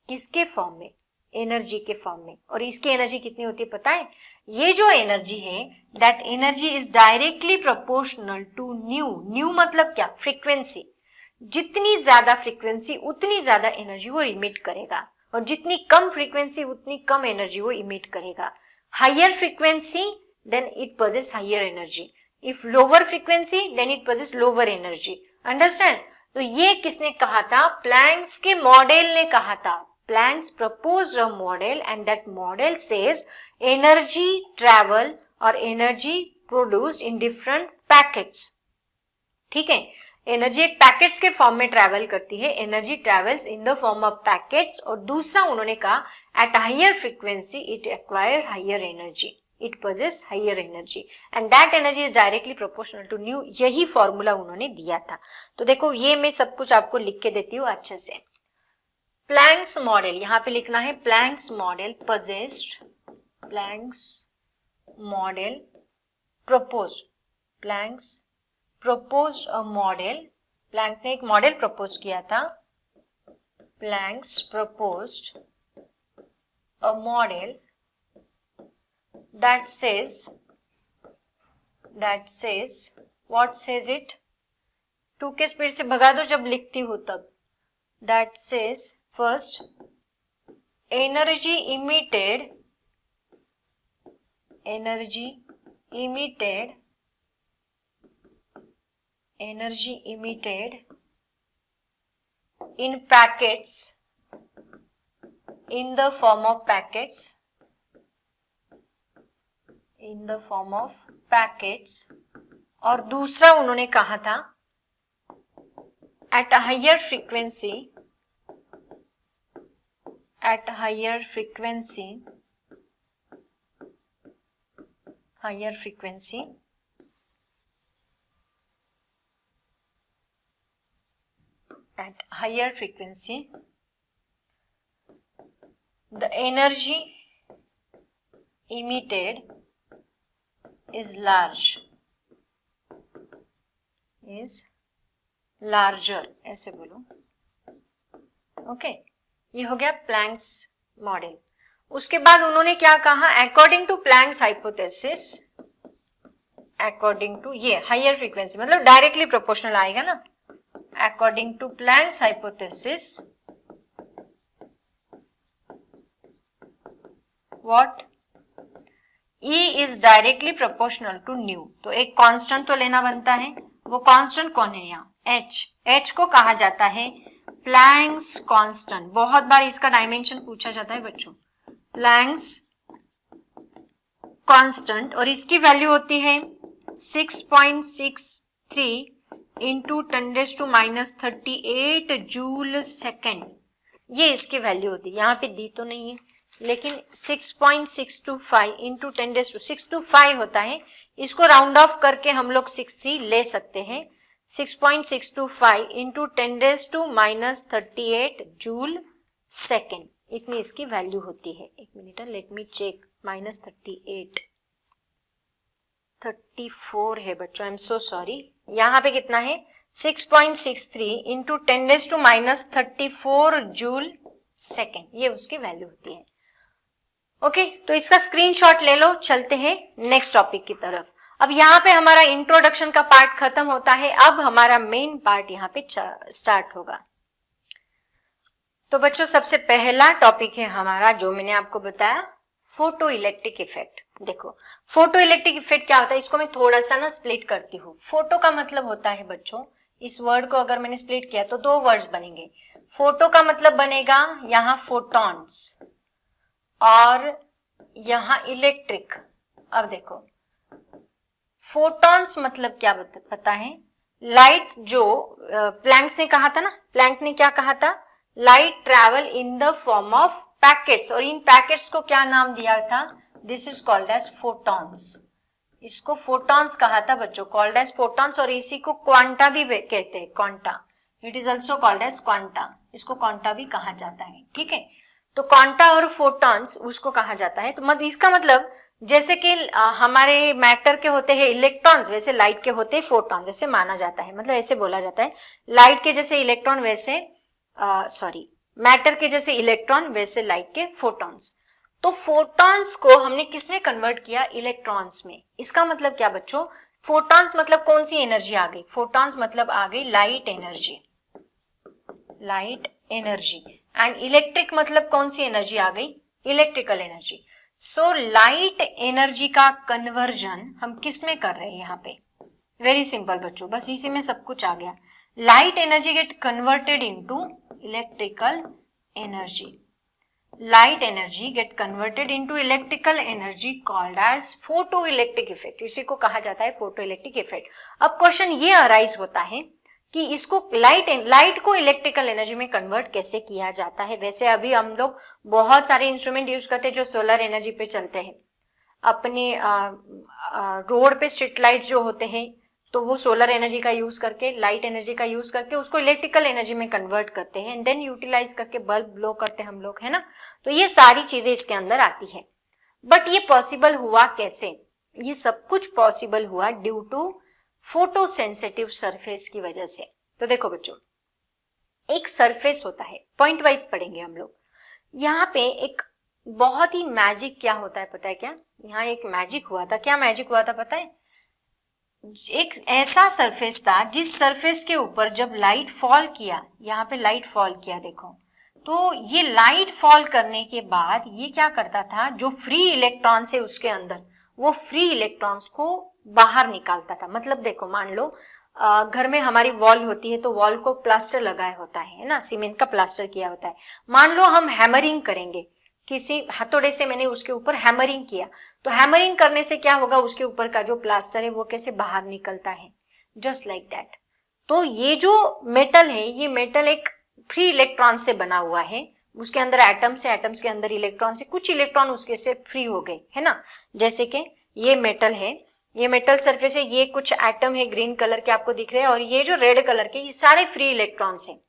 किसके फॉर्म में, एनर्जी के फॉर्म में। और इसकी एनर्जी कितनी होती है पता है, ये जो एनर्जी है that energy is directly proportional to nu मतलब क्या, फ्रीक्वेंसी। जितनी ज्यादा फ्रीक्वेंसी उतनी ज्यादा एनर्जी वो इमिट करेगा, और जितनी कम फ्रीक्वेंसी उतनी कम एनर्जी वो इमिट करेगा। Higher frequency then it possess higher energy, if lower frequency then it possess lower energy. Understand. तो ये किसने कहा था, प्लैंक्स के मॉडल ने कहा था। Planck proposed a model and that model says energy travel और energy produced in different packets। ठीक है, एनर्जी एक पैकेट्स के फॉर्म में ट्रैवल करती है, energy travels in the form of packets. और दूसरा उन्होंने कहा at higher frequency it acquire higher energy, it possess higher energy and that energy is directly proportional to nu. यही फॉर्मूला उन्होंने दिया था। तो देखो ये मैं सब कुछ आपको लिख के देती हूँ अच्छे से। प्लैंक्स मॉडल, यहां पे लिखना है Planck's model possessed, Planck's model proposed, Planck's proposed a model, Planck ने एक मॉडल प्रपोज किया था, Planck's proposed a model that says what says it, 2 के स्पीड से भगा दो जब लिखती हो तब, that says first energy emitted in packets, in the form of packets, और दूसरा उन्होंने कहा था at a higher frequency the energy emitted is larger, ऐसे बोलो. ओके, ये हो गया प्लैंक्स मॉडल. उसके बाद उन्होंने क्या कहा, according to Planck's hypothesis, according to ये हायर फ्रीक्वेंसी मतलब डायरेक्टली प्रोपोर्शनल आएगा ना, according to Planck's hypothesis what, E is directly proportional to nu. तो एक कांस्टेंट तो लेना बनता है, वो कांस्टेंट कौन है यहाँ, H को कहा जाता है प्लैंक्स कांस्टेंट. बहुत बार इसका डायमेंशन पूछा जाता है बच्चों, प्लैंक्स कांस्टेंट, और इसकी वैल्यू होती है 6.63 इंटू 10⁻⁻38 जूल सेकेंड. ये इसकी वैल्यू होती है, यहाँ पे दी तो नहीं है लेकिन 6.625 इंटू 10⁻625 होता है. इसको राउंड ऑफ करके हम लोग 63 ले सकते हैं. 6.625 इंटू 10⁻38 जूल सेकेंड, इतनी इसकी वैल्यू होती है. एक मिनट, लेट मी चेक. -34 है बच्चों, आई एम सो सॉरी. यहाँ पे कितना है, 6.63 इंटू 10⁻34 जूल सेकेंड, ये उसकी वैल्यू होती है. ओके, तो इसका स्क्रीनशॉट ले लो. चलते हैं नेक्स्ट टॉपिक की तरफ. अब यहाँ पे हमारा इंट्रोडक्शन का पार्ट खत्म होता है, अब हमारा मेन पार्ट यहाँ पे स्टार्ट होगा. तो बच्चों सबसे पहला टॉपिक है हमारा, जो मैंने आपको बताया, फोटो इलेक्ट्रिक इफेक्ट. देखो फोटो इलेक्ट्रिक इफेक्ट क्या होता है, इसको मैं थोड़ा सा ना स्प्लिट करती हूँ. फोटो का मतलब होता है बच्चों, इस वर्ड को अगर मैंने स्प्लिट किया तो 2 वर्ड्स बनेंगे. फोटो का मतलब बनेगा यहाँ फोटॉन्स, और यहाँ इलेक्ट्रिक. अब देखो फोटॉन्स मतलब क्या पता है, लाइट. जो प्लैंक्स ने कहा था ना, प्लैंक ने क्या कहा था, light travel in the form of packets, और इन पैकेट्स को क्या नाम दिया था, this is called as photons. इसको फोटॉन्स कहा था बच्चों, कॉल्ड एज फोटॉन्स, और इसी को क्वांटा भी कहते हैं, quanta. It is also called as quanta, इसको क्वांटा भी कहा जाता है. ठीक है, तो क्वांटा और फोटॉन्स उसको कहा जाता है. तो इसका मतलब जैसे कि हमारे मैटर के होते हैं इलेक्ट्रॉन्स, वैसे लाइट के होते हैं फोटॉन, जैसे माना जाता है. मतलब ऐसे बोला जाता है, लाइट के जैसे इलेक्ट्रॉन वैसे मैटर के जैसे इलेक्ट्रॉन वैसे लाइट के फोटॉन्स. तो फोटॉन्स को हमने किसमें कन्वर्ट किया, इलेक्ट्रॉन्स में. इसका मतलब क्या बच्चों, फोटॉन्स मतलब कौन सी एनर्जी आ गई, फोटॉन्स मतलब आ गई लाइट एनर्जी. एंड इलेक्ट्रिक मतलब कौन सी एनर्जी आ गई, electrical energy. So light energy का कन्वर्जन हम किस में कर रहे हैं यहाँ पे, वेरी सिंपल बच्चों, बस इसी में सब कुछ आ गया. Light energy get converted into electrical energy. Light energy get converted into electrical energy called as photo electric effect. इसी को कहा जाता है फोटो इलेक्ट्रिक इफेक्ट. अब क्वेश्चन ये अराइज होता है कि इसको लाइट को इलेक्ट्रिकल एनर्जी में कन्वर्ट कैसे किया जाता है. वैसे अभी हम लोग बहुत सारे इंस्ट्रूमेंट यूज करते हैं जो सोलर एनर्जी पे चलते हैं. अपने रोड पे स्ट्रीट लाइट जो होते हैं, तो वो सोलर एनर्जी का यूज करके, लाइट एनर्जी का यूज करके उसको इलेक्ट्रिकल एनर्जी में कन्वर्ट करते हैं, एंड देन यूटिलाइज करके बल्ब ब्लो करते हैं हम लोग, है ना. तो ये सारी चीजें इसके अंदर आती है. बट ये पॉसिबल हुआ कैसे, ये सब कुछ पॉसिबल हुआ due to photo sensitive surface की वजह से. तो देखो बच्चों, एक सरफेस होता है, पॉइंट वाइज पढ़ेंगे हम लोग। यहाँ पे एक बहुत ही मैजिक क्या होता है पता है क्या? यहाँ एक मैजिक हुआ था। क्या मैजिक हुआ था पता है? एक ऐसा सरफेस था जिस सरफेस के ऊपर जब लाइट फॉल किया, यहाँ पे लाइट फॉल किया देखो, तो ये लाइट फॉल करने के बाद ये क्या करता था, जो फ्री इलेक्ट्रॉन्स है उसके अंदर, वो फ्री इलेक्ट्रॉन्स को बाहर निकालता था। मतलब देखो, मान लो घर में हमारी वॉल होती है, तो वॉल को प्लास्टर लगाया होता है ना, सीमेंट का प्लास्टर किया होता है। मान लो हम हैमरिंग करेंगे, किसी हथौड़े से मैंने उसके ऊपर हैमरिंग किया, तो हैमरिंग करने से क्या होगा, उसके ऊपर का जो प्लास्टर है वो कैसे बाहर निकलता है, जस्ट लाइक दैट। तो ये जो मेटल है, ये मेटल एक फ्री इलेक्ट्रॉन से बना हुआ है, उसके अंदर एटम्स है, एटम्स के अंदर इलेक्ट्रॉन से, कुछ इलेक्ट्रॉन उसके से फ्री हो गए, है ना। जैसे कि ये मेटल है, ये मेटल सरफेस है, ये कुछ एटम है ग्रीन कलर के आपको दिख रहे हैं, और ये जो रेड कलर के, ये सारे फ्री इलेक्ट्रॉन्स हैं।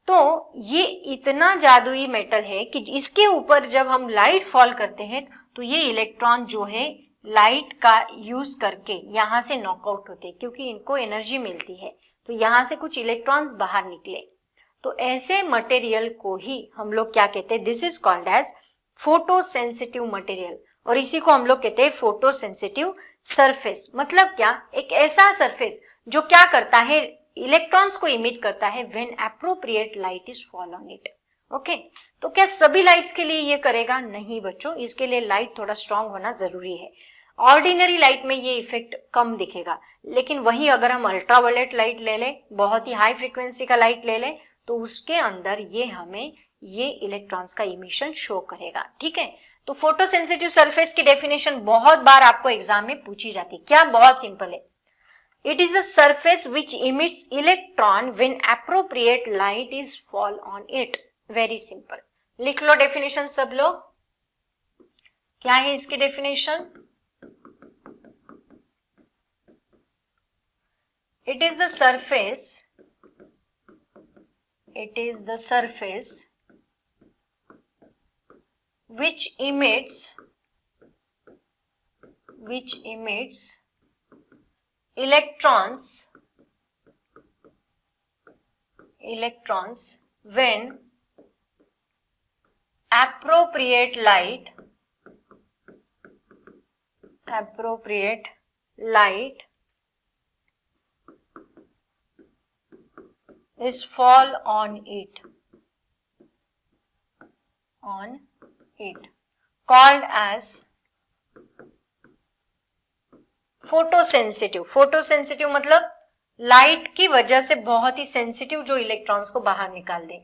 तो ये इतना जादुई मेटल है कि इसके ऊपर जब हम लाइट फॉल करते हैं, तो ये इलेक्ट्रॉन जो है लाइट का यूज करके यहाँ से नॉकआउट होते हैं, क्योंकि इनको एनर्जी मिलती है, तो यहाँ से कुछ इलेक्ट्रॉन्स बाहर निकले। तो ऐसे मटेरियल को ही हम लोग क्या कहते हैं, this is called as photo sensitive material, और इसी को हम लोग कहते हैं फोटो सेंसिटिव सरफेस। मतलब क्या, एक ऐसा सरफेस जो क्या करता है, इलेक्ट्रॉन्स को इमिट करता है when appropriate light is fall on it. Okay, तो क्या सभी लाइट्स के लिए ये करेगा? नहीं बच्चों, इसके लिए लाइट थोड़ा स्ट्रांग होना जरूरी है। ऑर्डिनरी लाइट में ये इफेक्ट कम दिखेगा, लेकिन वही अगर हम अल्ट्रावायलेट लाइट ले लें, बहुत ही हाई फ्रीक्वेंसी का लाइट ले लें, तो उसके अंदर ये हमें ये इलेक्ट्रॉन्स का इमिशन शो करेगा। ठीक है, तो फोटोसेंसिटिव सरफेस की डेफिनेशन बहुत बार आपको एग्जाम में पूछी जाती है। क्या? बहुत सिंपल है, it is a surface which emits electron when appropriate light is fall on it. Very simple. लिख लो डेफिनेशन सब लोग। क्या है इसकी definition? It is the surface which emits electrons when appropriate light is fall on it, called as photosensitive. Photosensitive मतलब light की वजह से बहुत ही सेंसिटिव जो इलेक्ट्रॉन्स को बाहर निकाल दे,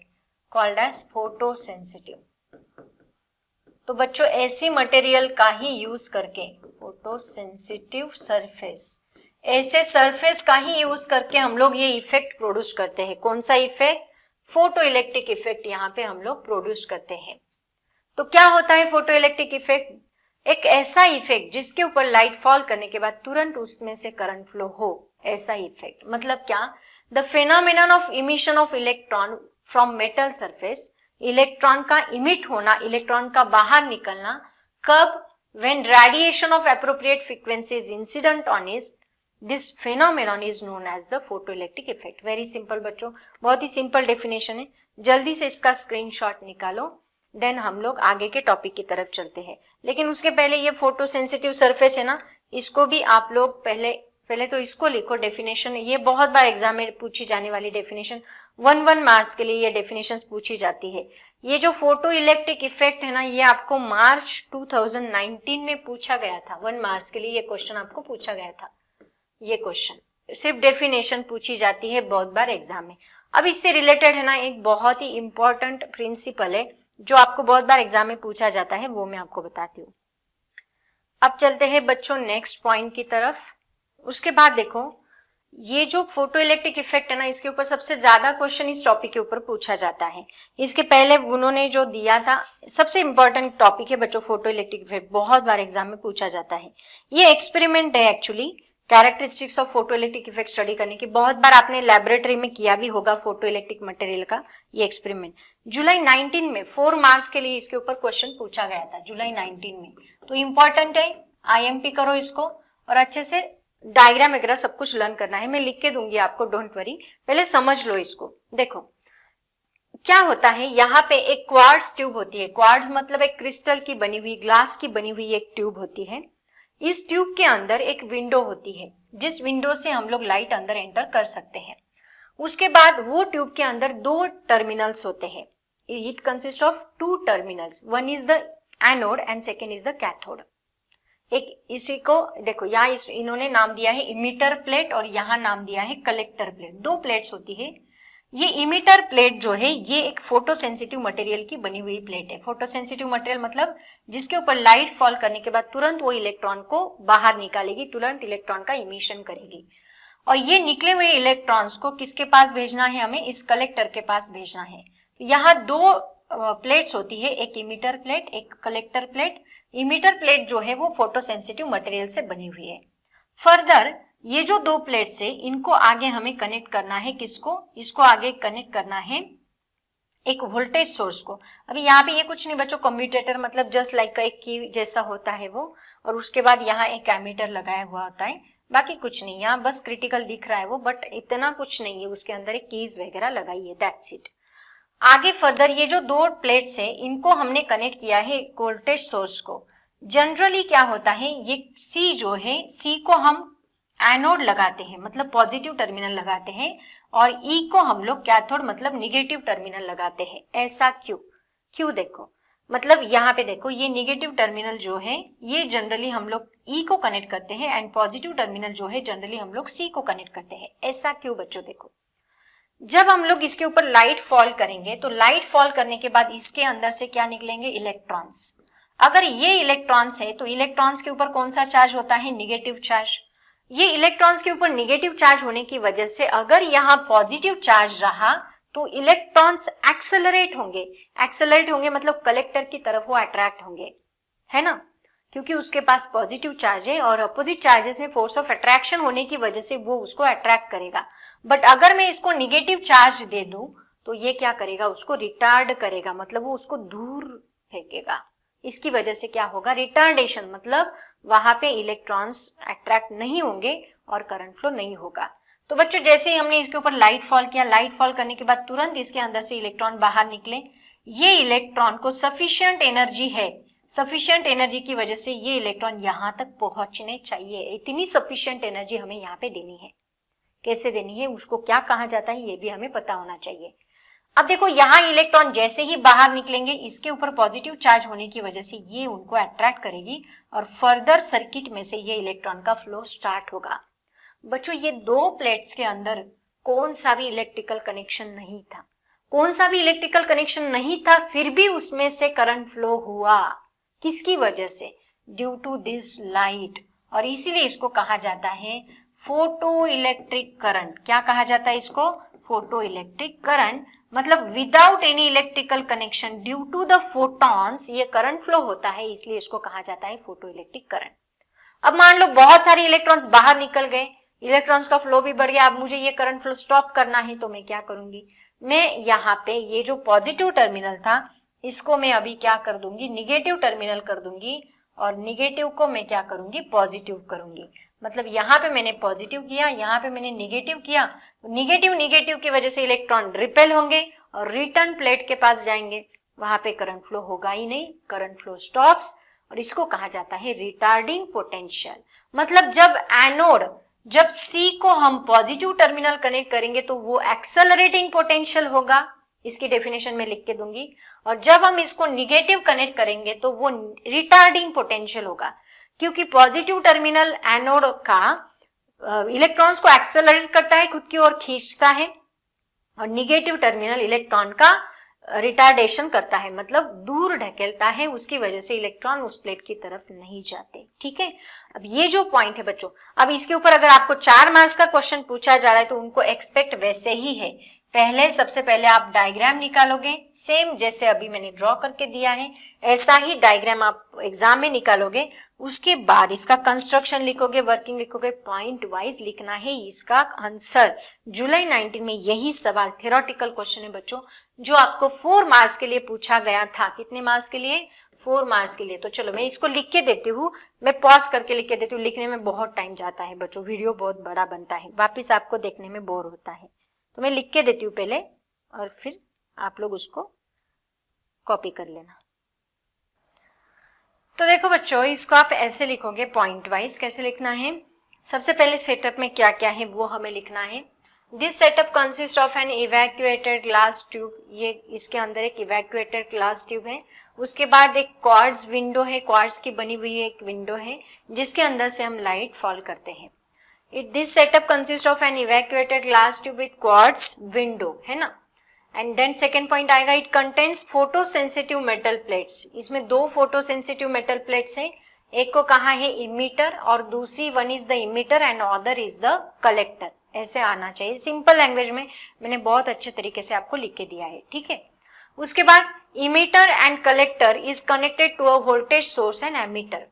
कॉल्ड एज फोटोसेंसिटिव। तो बच्चों ऐसी मटेरियल का ही यूज करके, फोटोसेंसिटिव सरफेस, ऐसे सरफेस का ही यूज करके हम लोग ये इफेक्ट प्रोड्यूस करते हैं। कौन सा इफेक्ट? फोटो इलेक्ट्रिक इफेक्ट यहाँ पे हम लोग प्रोड्यूस करते हैं। तो क्या होता है फोटो इलेक्ट्रिक इफेक्ट? एक ऐसा इफेक्ट जिसके ऊपर लाइट फॉल करने के बाद तुरंत उसमें से करंट फ्लो हो, ऐसा इफेक्ट। मतलब क्या? The phenomenon of emission of electron from metal surface, electron का इमिट होना, इलेक्ट्रॉन का बाहर निकलना, कब? When radiation of appropriate frequency is incident on it, this phenomenon is known as the photoelectric effect. Very simple बच्चों, बहुत ही simple definition है। जल्दी से इसका स्क्रीनशॉट निकालो, देन हम लोग आगे के टॉपिक की तरफ चलते हैं। लेकिन उसके पहले ये फोटो सेंसिटिव सरफेस है ना, इसको भी आप लोग पहले तो इसको लिखो डेफिनेशन। ये बहुत बार एग्जाम में पूछी जाने वाली डेफिनेशन, 1 मार्क्स के लिए ये डेफिनेशंस पूछी जाती है। ये जो फोटो इलेक्ट्रिक इफेक्ट है ना, ये आपको मार्च 2019 में पूछा गया था। 1 मार्क्स के लिए ये क्वेश्चन आपको पूछा गया था। ये क्वेश्चन सिर्फ डेफिनेशन पूछी जाती है बहुत बार एग्जाम में। अब इससे रिलेटेड है ना एक बहुत ही इंपॉर्टेंट प्रिंसिपल है जो आपको बहुत बार एग्जाम में पूछा जाता है, वो मैं आपको बताती हूँ। अब चलते हैं बच्चों नेक्स्ट पॉइंट की तरफ। उसके बाद देखो, ये जो फोटो इलेक्ट्रिक इफेक्ट है ना, इसके ऊपर सबसे ज्यादा क्वेश्चन इस टॉपिक के ऊपर पूछा जाता है। इसके पहले उन्होंने जो दिया था, सबसे इंपॉर्टेंट टॉपिक है बच्चों फोटो इलेक्ट्रिक इफेक्ट, बहुत बार एग्जाम में पूछा जाता है। ये एक्सपेरिमेंट है actually, characteristics of photo electric effect study करने की। बहुत बार आपने लैबोरेटरी में किया भी होगा फोटो इलेक्ट्रिक मटेरियल का ये एक्सपेरिमेंट। जुलाई 19 में 4 मार्क्स के लिए इसके ऊपर क्वेश्चन पूछा गया था, जुलाई 19 में। तो इंपॉर्टेंट है, आईएमपी करो इसको और अच्छे से डायग्राम वगैरह सब कुछ लर्न करना है। मैं लिख के दूंगी आपको, डोंट वरी, पहले समझ लो इसको। देखो, क्या होता है, यहाँ पे एक क्वार्ट्ज ट्यूब होती है। क्वार्ट्ज मतलब एक क्रिस्टल की बनी हुई, ग्लास की बनी हुई एक ट्यूब होती है। इस ट्यूब के अंदर एक विंडो होती है, जिस विंडो से हम लोग लाइट अंदर एंटर कर सकते हैं। उसके बाद वो ट्यूब के अंदर दो टर्मिनल्स होते हैं। It consist of two terminals, one is the anode and second is the cathode. एक इसी को देखो, यहाँ इन्होंने नाम दिया है इमिटर प्लेट और यहाँ नाम दिया है कलेक्टर प्लेट। दो प्लेट्स होती है। ये इमिटर प्लेट जो है ये एक फोटो सेंसिटिव मटेरियल की बनी हुई प्लेट है। फोटो सेंसिटिव मटेरियल मतलब जिसके ऊपर लाइट फॉल करने के बाद तुरंत वो इलेक्ट्रॉन को बाहर निकालेगी, तुरंत इलेक्ट्रॉन का इमिशन करेगी। और ये निकले हुए इलेक्ट्रॉन्स को किसके पास भेजना है, हमें इस कलेक्टर के पास भेजना है। यहाँ दो प्लेट्स होती है, एक इमिटर प्लेट, एक कलेक्टर प्लेट। इमिटर प्लेट जो है वो फोटो सेंसिटिव मटेरियल से बनी हुई है। फर्दर ये जो दो प्लेट्स है इनको आगे हमें कनेक्ट करना है, किसको, इसको आगे कनेक्ट करना है एक वोल्टेज सोर्स को। अभी यहाँ पे ये कुछ नहीं बच्चों, कम्यूटेटर मतलब जस्ट लाइक एक की जैसा होता है वो, और उसके बाद यहाँ एक एमीटर लगाया हुआ होता है, बाकी कुछ नहीं। यहाँ बस क्रिटिकल दिख रहा है वो, बट इतना कुछ नहीं है, उसके अंदर एक कीज वगैरह लगाई है, दैट्स इट। आगे फर्दर ये जो दो प्लेट्स है इनको हमने कनेक्ट किया है वोल्टेज सोर्स को। जनरली क्या होता है, ये सी जो है, सी को हम एनोड लगाते हैं, मतलब पॉजिटिव टर्मिनल लगाते हैं, और ई को हम लोग कैथोड मतलब निगेटिव टर्मिनल लगाते हैं। ऐसा क्यों देखो, मतलब यहाँ पे देखो, ये निगेटिव टर्मिनल जो है ये जनरली हम लोग ई को कनेक्ट करते हैं, एंड पॉजिटिव टर्मिनल जो है जनरली हम लोग सी को कनेक्ट करते हैं। ऐसा क्यों बच्चों, देखो जब हम लोग इसके ऊपर लाइट फॉल करेंगे तो लाइट फॉल करने के बाद इसके अंदर से क्या निकलेंगे, इलेक्ट्रॉन्स। अगर ये इलेक्ट्रॉन्स है तो इलेक्ट्रॉन्स के ऊपर कौन सा चार्ज होता है, निगेटिव चार्ज। ये इलेक्ट्रॉन्स के ऊपर निगेटिव चार्ज होने की वजह से अगर यहाँ पॉजिटिव चार्ज रहा तो इलेक्ट्रॉन्स एक्सेलरेट होंगे मतलब कलेक्टर की तरफ वो अट्रैक्ट होंगे, है ना, क्योंकि उसके पास पॉजिटिव चार्ज है और अपोजिट चार्जेस में फोर्स ऑफ अट्रैक्शन होने की वजह से वो उसको अट्रैक्ट करेगा। बट अगर मैं इसको निगेटिव चार्ज दे दूं तो ये क्या करेगा, उसको रिटार्ड करेगा, मतलब वो उसको दूर फेंकेगा। इसकी वजह से क्या होगा, रिटार्डेशन, मतलब वहां पे इलेक्ट्रॉन्स अट्रैक्ट नहीं होंगे और करंट फ्लो नहीं होगा। तो बच्चों जैसे ही हमने इसके ऊपर लाइट फॉल किया, लाइट फॉल करने के बाद तुरंत इसके अंदर से इलेक्ट्रॉन बाहर निकले। ये इलेक्ट्रॉन को सफिशिएंट एनर्जी है, सफिशिएंट एनर्जी की वजह से ये इलेक्ट्रॉन यहां तक पहुंचने चाहिए। इतनी सफिशिएंट एनर्जी हमें यहाँ पे देनी है। कैसे देनी है, उसको क्या कहा जाता है, ये भी हमें पता होना चाहिए। अब देखो यहाँ इलेक्ट्रॉन जैसे ही बाहर निकलेंगे, इसके ऊपर पॉजिटिव चार्ज होने की वजह से ये उनको अट्रैक्ट करेगी और फर्दर सर्किट में से ये इलेक्ट्रॉन का फ्लो स्टार्ट होगा। बच्चों ये दो प्लेट्स के अंदर कौन सा भी इलेक्ट्रिकल कनेक्शन नहीं था, फिर भी उसमें से करंट फ्लो हुआ। किसकी वजह से, ड्यू टू दिस लाइट, और इसीलिए इसको कहा जाता है फोटो इलेक्ट्रिक करंट। क्या कहा जाता है इसको, फोटो इलेक्ट्रिक करंट, मतलब without any electrical connection due to the photons ये करंट फ्लो होता है, इसलिए इसको कहा जाता है फोटो इलेक्ट्रिक करंट। अब मान लो बहुत सारे इलेक्ट्रॉन्स बाहर निकल गए, इलेक्ट्रॉन्स का फ्लो भी बढ़ गया, अब मुझे ये करंट फ्लो स्टॉप करना है, तो मैं क्या करूंगी, मैं यहाँ पे ये जो पॉजिटिव टर्मिनल था इसको मैं अभी क्या कर दूंगी, निगेटिव टर्मिनल कर दूंगी, और निगेटिव को मैं क्या करूंगी, पॉजिटिव करूंगी। मतलब यहाँ पे मैंने पॉजिटिव किया, यहाँ पे मैंने निगेटिव किया। निगेटिव की वजह से इलेक्ट्रॉन रिपेल होंगे और रिटर्न प्लेट के पास जाएंगे, वहां पे करंट फ्लो होगा ही नहीं, करंट फ्लो स्टॉप्स, और इसको कहा जाता है रिटार्डिंग पोटेंशियल। मतलब जब सी को हम पॉजिटिव टर्मिनल कनेक्ट करेंगे तो वो एक्सेलरेटिंग पोटेंशियल होगा, इसकी डेफिनेशन में लिख के दूंगी, और जब हम इसको निगेटिव कनेक्ट करेंगे तो वो रिटार्डिंग पोटेंशियल होगा, क्योंकि पॉजिटिव टर्मिनल एनोड का इलेक्ट्रॉन्स को एक्सेलरेट करता है, खुद की ओर खींचता है, और निगेटिव टर्मिनल इलेक्ट्रॉन का रिटार्डेशन करता है, मतलब दूर ढकेलता है, उसकी वजह से इलेक्ट्रॉन उस प्लेट की तरफ नहीं जाते। ठीक है, अब ये जो पॉइंट है बच्चों, अब इसके ऊपर अगर आपको 4 मार्क्स का क्वेश्चन पूछा जा रहा है तो उनको एक्सपेक्ट वैसे ही है। सबसे पहले आप डायग्राम निकालोगे, सेम जैसे अभी मैंने ड्रॉ करके दिया है ऐसा ही डायग्राम आप एग्जाम में निकालोगे। उसके बाद इसका कंस्ट्रक्शन लिखोगे, वर्किंग लिखोगे, पॉइंट वाइज लिखना है इसका आंसर। जुलाई 19 में यही सवाल थ्योरेटिकल क्वेश्चन है बच्चों, जो आपको 4 मार्क्स के लिए पूछा गया था। कितने मार्क्स के लिए, 4 मार्क्स के लिए। तो चलो मैं इसको लिख के देती हूँ, मैं पॉज करके लिख के देती हूँ, लिखने में बहुत टाइम जाता है बच्चों, वीडियो बहुत बड़ा बनता है, वापिस आपको देखने में बोर होता है, तो मैं लिख के देती हूँ पहले और फिर आप लोग उसको कॉपी कर लेना। तो देखो बच्चों, इसको आप ऐसे लिखोगे पॉइंट वाइज। कैसे लिखना है, सबसे पहले सेटअप में क्या क्या है वो हमें लिखना है। This setup consist of an evacuated glass tube, ये इसके अंदर एक इवैक्यूएटेड ग्लास ट्यूब है। उसके बाद एक क्वार्ट्ज विंडो है, क्वार्ट्ज की बनी हुई एक विंडो है जिसके अंदर से हम लाइट फॉल करते हैं। This setup consist of an evacuated glass tube with quartz window, है ना। एंड देन सेकेंड पॉइंट आएगा, it contains photo sensitive metal plates. इसमें दो फोटो सेंसिटिव मेटल प्लेट्स हैं, एक को कहा है इमीटर और दूसरी one is the emitter and other is the collector. ऐसे आना चाहिए, सिंपल लैंग्वेज में मैंने बहुत अच्छे तरीके से आपको लिख के दिया है, ठीक है। उसके बाद emitter and collector is connected to a voltage source and ammeter.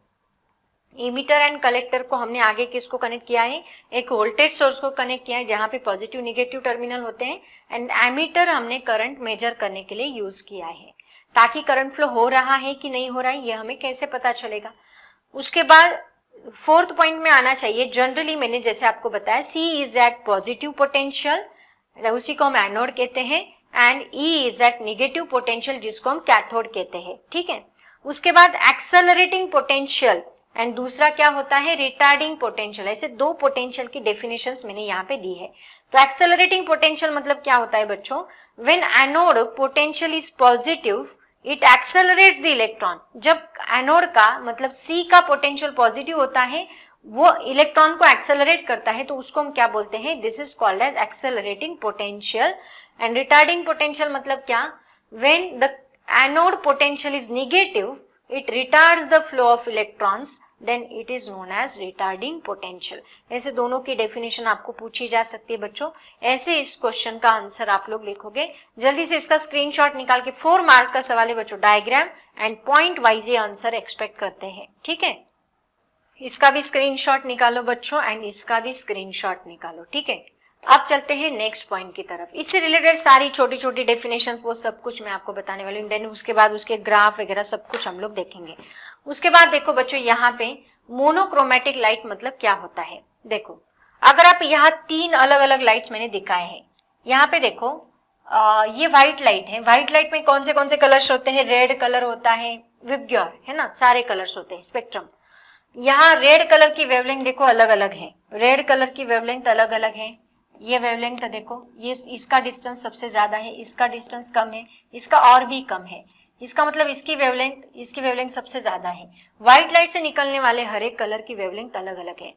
Emitter and collector को हमने आगे किसको कनेक्ट किया है, एक वोल्टेज सोर्स को कनेक्ट किया है जहां पे पॉजिटिव निगेटिव टर्मिनल होते हैं। एंड एमीटर हमने करंट मेजर करने के लिए यूज किया है, ताकि करंट फ्लो हो रहा है कि नहीं हो रहा है ये हमें कैसे पता चलेगा। उसके बाद फोर्थ पॉइंट में आना चाहिए, जनरली मैंने जैसे आपको बताया C is at positive potential, उसी को हम एनोड कहते हैं, and E is at negative potential जिसको हम कैथोड कहते हैं, ठीक है। उसके बाद एक्सेलरेटिंग पोटेंशियल एंड दूसरा क्या होता है, रिटार्डिंग पोटेंशियल। ऐसे दो पोटेंशियल की डेफिनेशंस मैंने यहाँ पे दी है। तो एक्सेलरेटिंग पोटेंशियल मतलब क्या होता है बच्चों, when anode potential is positive it accelerates the electron. जब एनोड का मतलब सी का पोटेंशियल पॉजिटिव होता है, वो इलेक्ट्रॉन को एक्सेलरेट करता है, तो उसको हम क्या बोलते हैं, this is called as accelerating potential. And retarding potential मतलब क्या, when the anode potential is negative it retards the flow of electrons, then it is known as retarding potential। ऐसे दोनों की डेफिनेशन आपको पूछी जा सकती है बच्चों। ऐसे इस क्वेश्चन का आंसर आप लोग लिखोगे। जल्दी से इसका स्क्रीनशॉट निकाल के, 4 मार्क्स का सवाल है बच्चों, डायग्राम एंड पॉइंट वाइज ये आंसर एक्सपेक्ट करते हैं, ठीक है। इसका भी स्क्रीनशॉट निकालो बच्चों एंड इसका भी स्क्रीनशॉट निकालो, ठीक है। अब चलते हैं नेक्स्ट पॉइंट की तरफ। इससे रिलेटेड सारी छोटी छोटी डेफिनेशंस वो सब कुछ मैं आपको बताने वाली हूँ। देन उसके बाद उसके ग्राफ वगैरह सब कुछ हम लोग देखेंगे। उसके बाद देखो बच्चों, यहाँ पे मोनोक्रोमेटिक लाइट मतलब क्या होता है। देखो, अगर आप यहाँ 3 अलग अलग लाइट्स मैंने दिखाए हैं। यहाँ पे देखो ये व्हाइट लाइट है। व्हाइट लाइट में कौन से कलर्स होते हैं, रेड कलर होता है, विबग्योर, है ना, सारे कलर्स होते हैं, स्पेक्ट्रम। यहाँ रेड कलर की वेवलेंथ देखो अलग अलग है, रेड कलर की वेवलेंथ अलग अलग है। ये वेवलेंथ देखो, ये इसका डिस्टेंस सबसे ज्यादा है, इसका डिस्टेंस कम है, इसका और भी कम है। इसका मतलब इसकी वेवलेंथ सबसे ज्यादा है। व्हाइट लाइट से निकलने वाले हर एक कलर की वेवलेंथ अलग अलग है।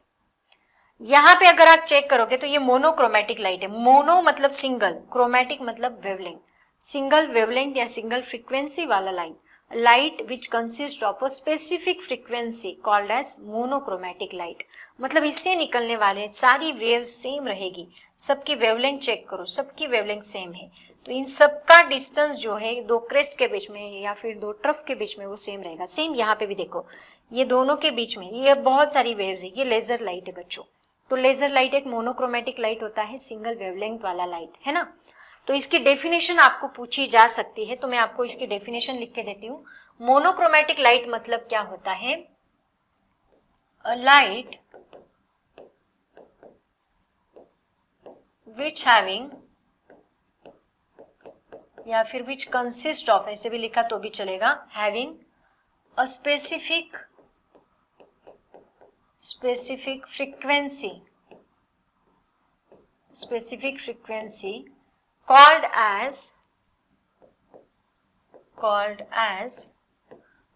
यहाँ पे अगर आप चेक करोगे तो ये मोनोक्रोमेटिक लाइट है। मोनो मतलब सिंगल, क्रोमेटिक मतलब वेवलेंथ। सिंगल वेवलेंथ या सिंगल फ्रीक्वेंसी वाला light which consist of a specific frequency called as monochromatic light. मतलब इससे निकलने वाले सारी वेव सेम रहेगी। सबकी वेवलेंथ चेक करो, सबकी वेवलेंथ सेम है। तो इन सबका डिस्टेंस जो है दो क्रेस्ट के बीच में या फिर दो ट्रफ के बीच में वो सेम रहेगा। सेम यहाँ पे भी देखो, ये दोनों के बीच में ये बहुत सारी वेव्स है। ये लेजर लाइट है बच्चों। तो लेजर लाइट एक मोनोक्रोमेटिक लाइट होता है, सिंगल वेवलेंथ वाला लाइट, है ना। तो इसकी डेफिनेशन आपको पूछी जा सकती है, तो मैं आपको इसकी डेफिनेशन लिख के देती हूँ। मोनोक्रोमेटिक लाइट मतलब क्या होता है, अ लाइट विच हैविंग या फिर विच कंसिस्ट ऑफ, ऐसे भी लिखा तो भी चलेगा, having a specific frequency called as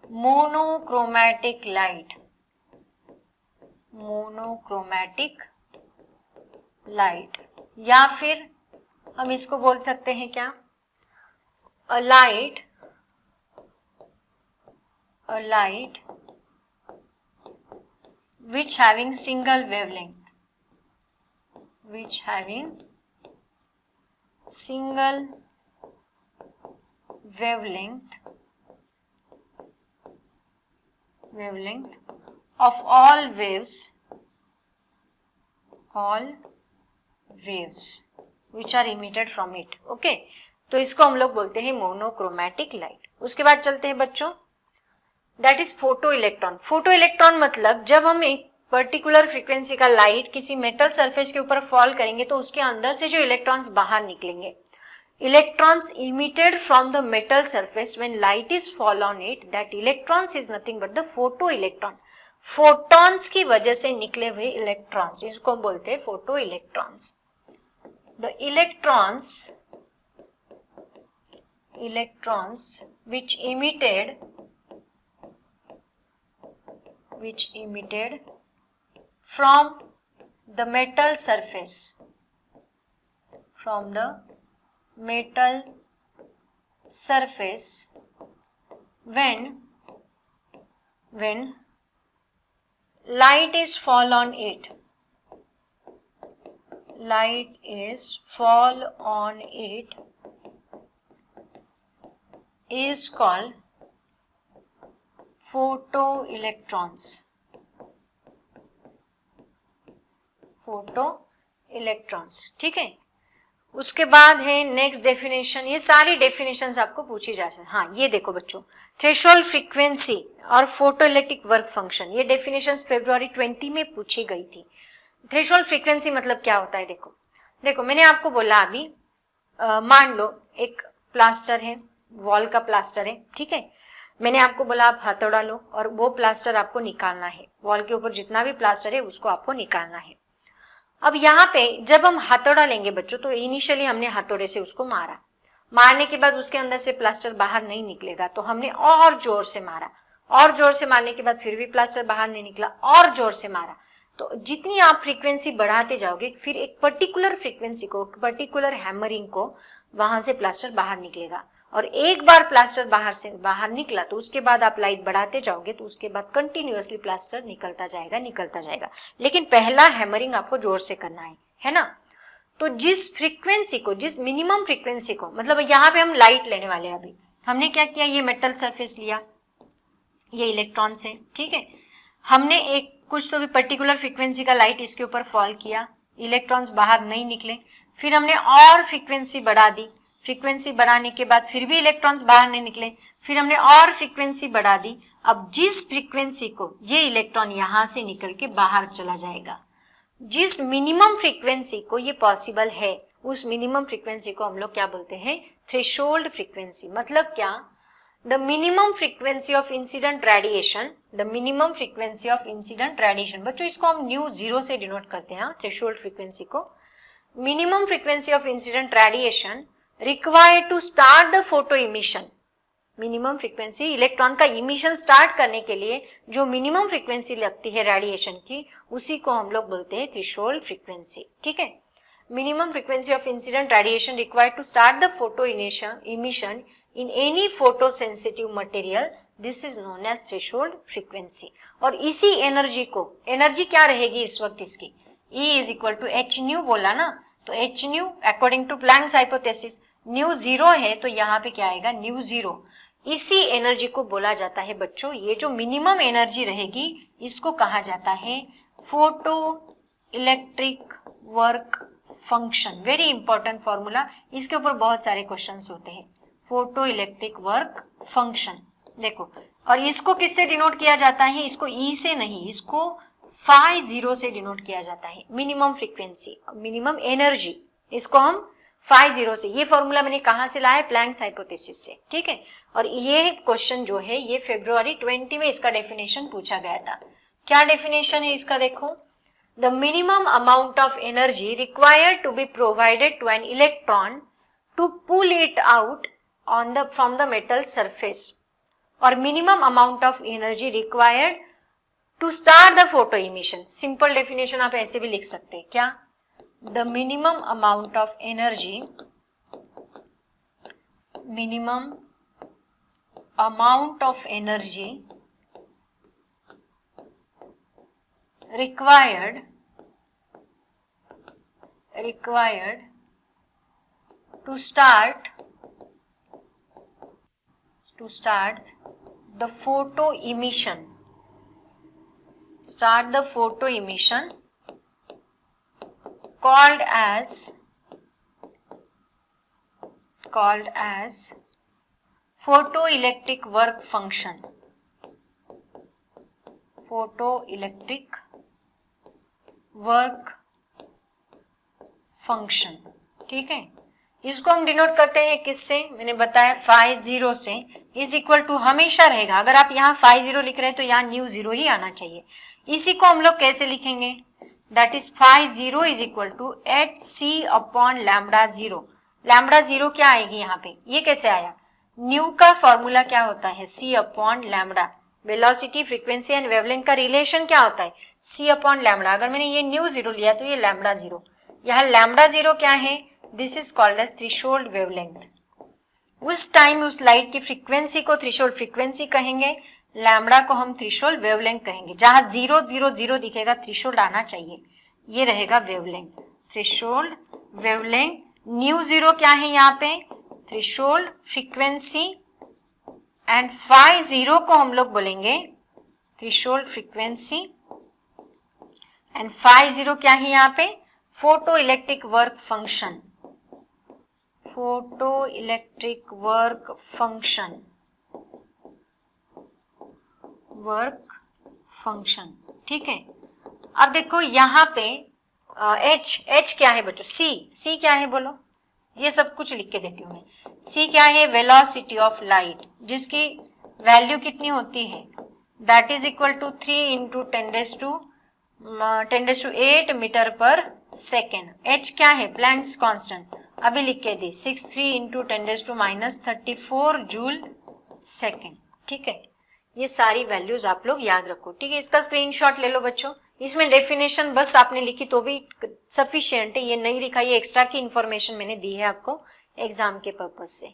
monochromatic light या फिर हम इसको बोल सकते हैं क्या, a light which having single wavelength, of all waves which are emitted from it, okay। तो इसको हम लोग बोलते हैं मोनोक्रोमेटिक लाइट। उसके बाद चलते हैं बच्चों, that is photo electron. Photo electron मतलब जब हम एक पर्टिकुलर फ्रीक्वेंसी का लाइट किसी मेटल सरफेस के ऊपर फॉल करेंगे तो उसके अंदर से जो इलेक्ट्रॉन्स बाहर निकलेंगे, electrons emitted from the metal surface when light is fall on it, that electrons is nothing but the photoelectron. photons की वजह से निकले हुए इलेक्ट्रॉन्स, इसको हम बोलते हैं photo electrons. The electrons which emitted from the metal surface, when light is fall on it, is called photoelectrons. ठीक है. उसके बाद है नेक्स्ट डेफिनेशन. ये सारी डेफिनेशंस आपको पूछी जा सकती. हाँ, ये देखो बच्चों, थ्रेशोल्ड फ्रीक्वेंसी और फोटोइलेक्ट्रिक वर्क फंक्शन, ये डेफिनेशंस February 20 में पूछी गई थी. थ्रेशोल्ड फ्रीक्वेंसी मतलब क्या होता है? देखो मैंने आपको बोला अभी, मान लो एक प्लास्टर है, वॉल का प्लास्टर है, ठीक है. मैंने आपको बोला आप हथौड़ा लो और वो प्लास्टर आपको निकालना है. वॉल के ऊपर जितना भी प्लास्टर है उसको आपको निकालना है. अब यहाँ पे जब हम हथौड़ा लेंगे बच्चों, तो इनिशियली हमने हथौड़े से उसको मारा. मारने के बाद उसके अंदर से प्लास्टर बाहर नहीं निकलेगा, तो हमने और जोर से मारा. और जोर से मारने के बाद फिर भी प्लास्टर बाहर नहीं निकला, और जोर से मारा. तो जितनी आप फ्रीक्वेंसी बढ़ाते जाओगे, फिर एक पर्टिकुलर फ्रीक्वेंसी को, पर्टिकुलर हैमरिंग को, वहां से प्लास्टर बाहर निकलेगा. और एक बार प्लास्टर बाहर निकला तो उसके बाद आप लाइट बढ़ाते जाओगे, तो उसके बाद कंटिन्यूअसली प्लास्टर निकलता जाएगा. लेकिन पहला हैमरिंग आपको जोर से करना है ना. तो जिस फ्रीक्वेंसी को, जिस मिनिमम फ्रीक्वेंसी को, मतलब यहाँ पे हम लाइट लेने वाले हैं. अभी हमने क्या किया, ये मेटल सरफेस लिया, ये इलेक्ट्रॉन्स है, ठीक है. हमने एक कुछ तो भी पर्टिकुलर फ्रीक्वेंसी का लाइट इसके ऊपर फॉल किया, इलेक्ट्रॉन्स बाहर नहीं निकले. फिर हमने और फ्रीक्वेंसी बढ़ा दी. फ्रीक्वेंसी बढ़ाने के बाद फिर भी इलेक्ट्रॉन्स बाहर नहीं निकले. फिर हमने और फ्रीक्वेंसी बढ़ा दी. अब जिस फ्रीक्वेंसी को ये इलेक्ट्रॉन यहां से निकल के बाहर चला जाएगा, जिस मिनिमम फ्रीक्वेंसी को ये पॉसिबल है, उस मिनिमम फ्रीक्वेंसी को हम लोग क्या बोलते हैं? Threshold frequency. मतलब क्या? The minimum frequency of incident radiation, बच्चों इसको हम न्यू 0 से डिनोट करते हैं. थ्रेशोल्ड फ्रीक्वेंसी को minimum frequency of incident radiation required to start the photo emission. Minimum frequency, electron का इमिशन स्टार्ट करने के लिए जो मिनिमम फ्रीक्वेंसी लगती है रेडिएशन की, उसी को हम लोग बोलते हैं थ्रेशोल्ड फ्रीक्वेंसी. ठीक है. Minimum frequency of incident radiation required to start the photo emission in any photosensitive material, this is known as threshold frequency. और इसी एनर्जी को, एनर्जी क्या रहेगी इस वक्त इसकी? E is equal to h nu बोला ना, तो h nu according to Planck's hypothesis, new 0 है तो यहाँ पे क्या आएगा? न्यू 0. इसी एनर्जी को बोला जाता है बच्चों, ये जो मिनिमम एनर्जी रहेगी इसको कहा जाता है photo electric work function. Very important formula, इसके ऊपर बहुत सारे क्वेश्चंस होते हैं. फोटो इलेक्ट्रिक वर्क फंक्शन देखो, और इसको किससे डिनोट किया जाता है? इसको ई से नहीं, इसको फाई 0 से डिनोट किया जाता है. मिनिमम फ्रीक्वेंसी, मिनिमम एनर्जी, इसको हम फाई 0 से. ये फॉर्मूला मैंने कहां से लाया? प्लैंक्स हाइपोथेसिस से. ठीक है. और ये क्वेश्चन जो है ये February 20 में इसका डेफिनेशन पूछा गया था. क्या डेफिनेशन है इसका? देखो, the minimum amount of energy required to be provided to an electron to pull it out from the metal surface, or minimum amount of energy required to start the photo emission. Simple definition आप ऐसे भी लिख सकते हैं. क्या? The minimum amount of energy required to start the photo emission, called as photoelectric work function. ठीक है. इसको हम डिनोट करते हैं किससे, मैंने बताया phi 0 से, इज इक्वल टू हमेशा रहेगा, अगर आप यहाँ phi 0 लिख रहे हैं तो यहाँ न्यू 0 ही आना चाहिए। इसी को हम लोग कैसे लिखेंगे, that is phi 0 is equal to hc upon lambda 0। Lambda 0 क्या आएगी यहाँ पे, ये कैसे आया, न्यू का फॉर्मूला क्या होता है, c upon lambda, velocity frequency and wavelength का रिलेशन क्या होता है, c अपॉन लैम्बडा। अगर मैंने ये न्यू 0 लिया तो ये लैम्बडा 0, यहाँ लैम्बडा 0 क्या है, this is called as threshold wavelength. उस टाइम उस लाइट की फ्रीक्वेंसी को थ्रेशोल्ड फ्रीक्वेंसी कहेंगे, लैम्बडा को हम थ्रेशोल्ड वेवलेंथ कहेंगे। जहां 0 0 0 दिखेगा थ्रेशोल्ड आना चाहिए, ये रहेगा वेवलेंथ, थ्रेशोल्ड वेवलेंथ। न्यू 0 क्या है यहाँ पे, थ्रेशोल्ड फ्रीक्वेंसी, एंड phi 0 को हम लोग बोलेंगे थ्रेशोल्ड फ्रीक्वेंसी, एंड phi 0 क्या है यहाँ पे, photo electric work function, photo electric work function, work function, ठीक है। अब देखो यहाँ पे h क्या है बच्चों, c क्या है बोलो, ये सब कुछ लिख के देती हूँ मैं। c क्या है, वेलोसिटी ऑफ लाइट, जिसकी वैल्यू कितनी होती है, that is equal to 3 into 10⁸ metre per second. h क्या है, प्लैंक्स कांस्टेंट, अभी लिख के दी 63 इंटू 10⁻34 जूल सेकेंड, ठीक है। ये सारी वैल्यूज आप लोग याद रखो, ठीक है। इसका स्क्रीनशॉट ले लो बच्चों, इसमें डेफिनेशन बस आपने लिखी तो भी सफिशिएंट है, ये नहीं लिखा, ये एक्स्ट्रा की इंफॉर्मेशन मैंने दी है आपको एग्जाम के पर्पज से।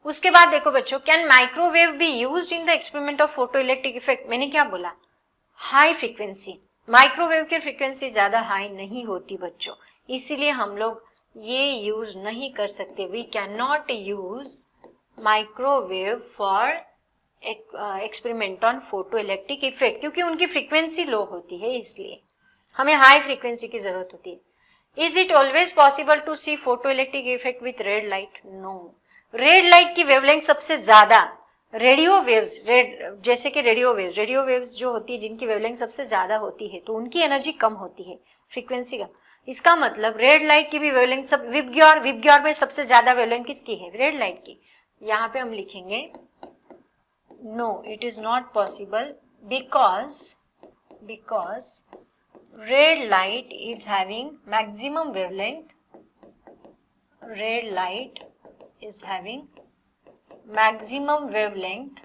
उसके बाद देखो बच्चों, can microwave be used in the experiment of photo electric effect. मैंने क्या बोला, हाई फ्रीक्वेंसी, माइक्रोवेव की फ्रीक्वेंसी ज्यादा हाई नहीं होती बच्चों, इसीलिए हम लोग ये यूज नहीं कर सकते। We can not use microwave for experiment on photo electric effect, क्योंकि उनकी फ्रीक्वेंसी लो होती है, इसलिए हमें हाई फ्रीक्वेंसी की जरूरत होती है। Is it always possible to see photo electric effect with red light, no. Red light की वेवलेंथ सबसे ज्यादा, रेडियो वेव्स, जैसे कि रेडियो वेव्स जो होती है जिनकी वेवलेंथ सबसे ज्यादा होती है, तो उनकी एनर्जी कम होती है, फ्रीक्वेंसी का। इसका मतलब रेड लाइट की भी वेवलेंथ सब, विबग्योर में सबसे ज्यादा वेवलेंथ किसकी है, रेड लाइट की। यहाँ पे हम लिखेंगे no, it is not possible because red light is having maximum wavelength, red light is having maximum wavelength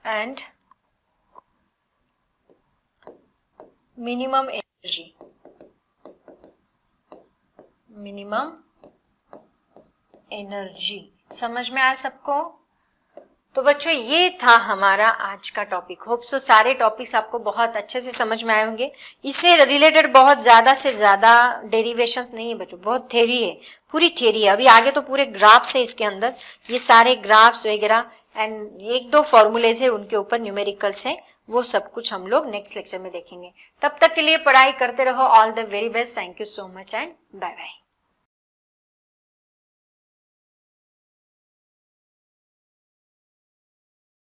and minimum energy. समझ में आया सबको? तो बच्चों ये था हमारा आज का टॉपिक। होप सो सारे टॉपिक्स आपको बहुत अच्छे से समझ में आए होंगे। इससे रिलेटेड बहुत ज्यादा से ज्यादा डेरिवेशंस नहीं है बच्चों, बहुत थ्योरी है, पूरी थ्योरी है। अभी आगे तो पूरे ग्राफ्स है इसके अंदर, ये सारे ग्राफ्स वगैरह एंड 1-2 फॉर्मूलेज है, उनके ऊपर न्यूमेरिकल्स है, वो सब कुछ हम लोग नेक्स्ट लेक्चर में देखेंगे। तब तक के लिए पढ़ाई करते रहो। All the very best. Thank you so much and bye bye.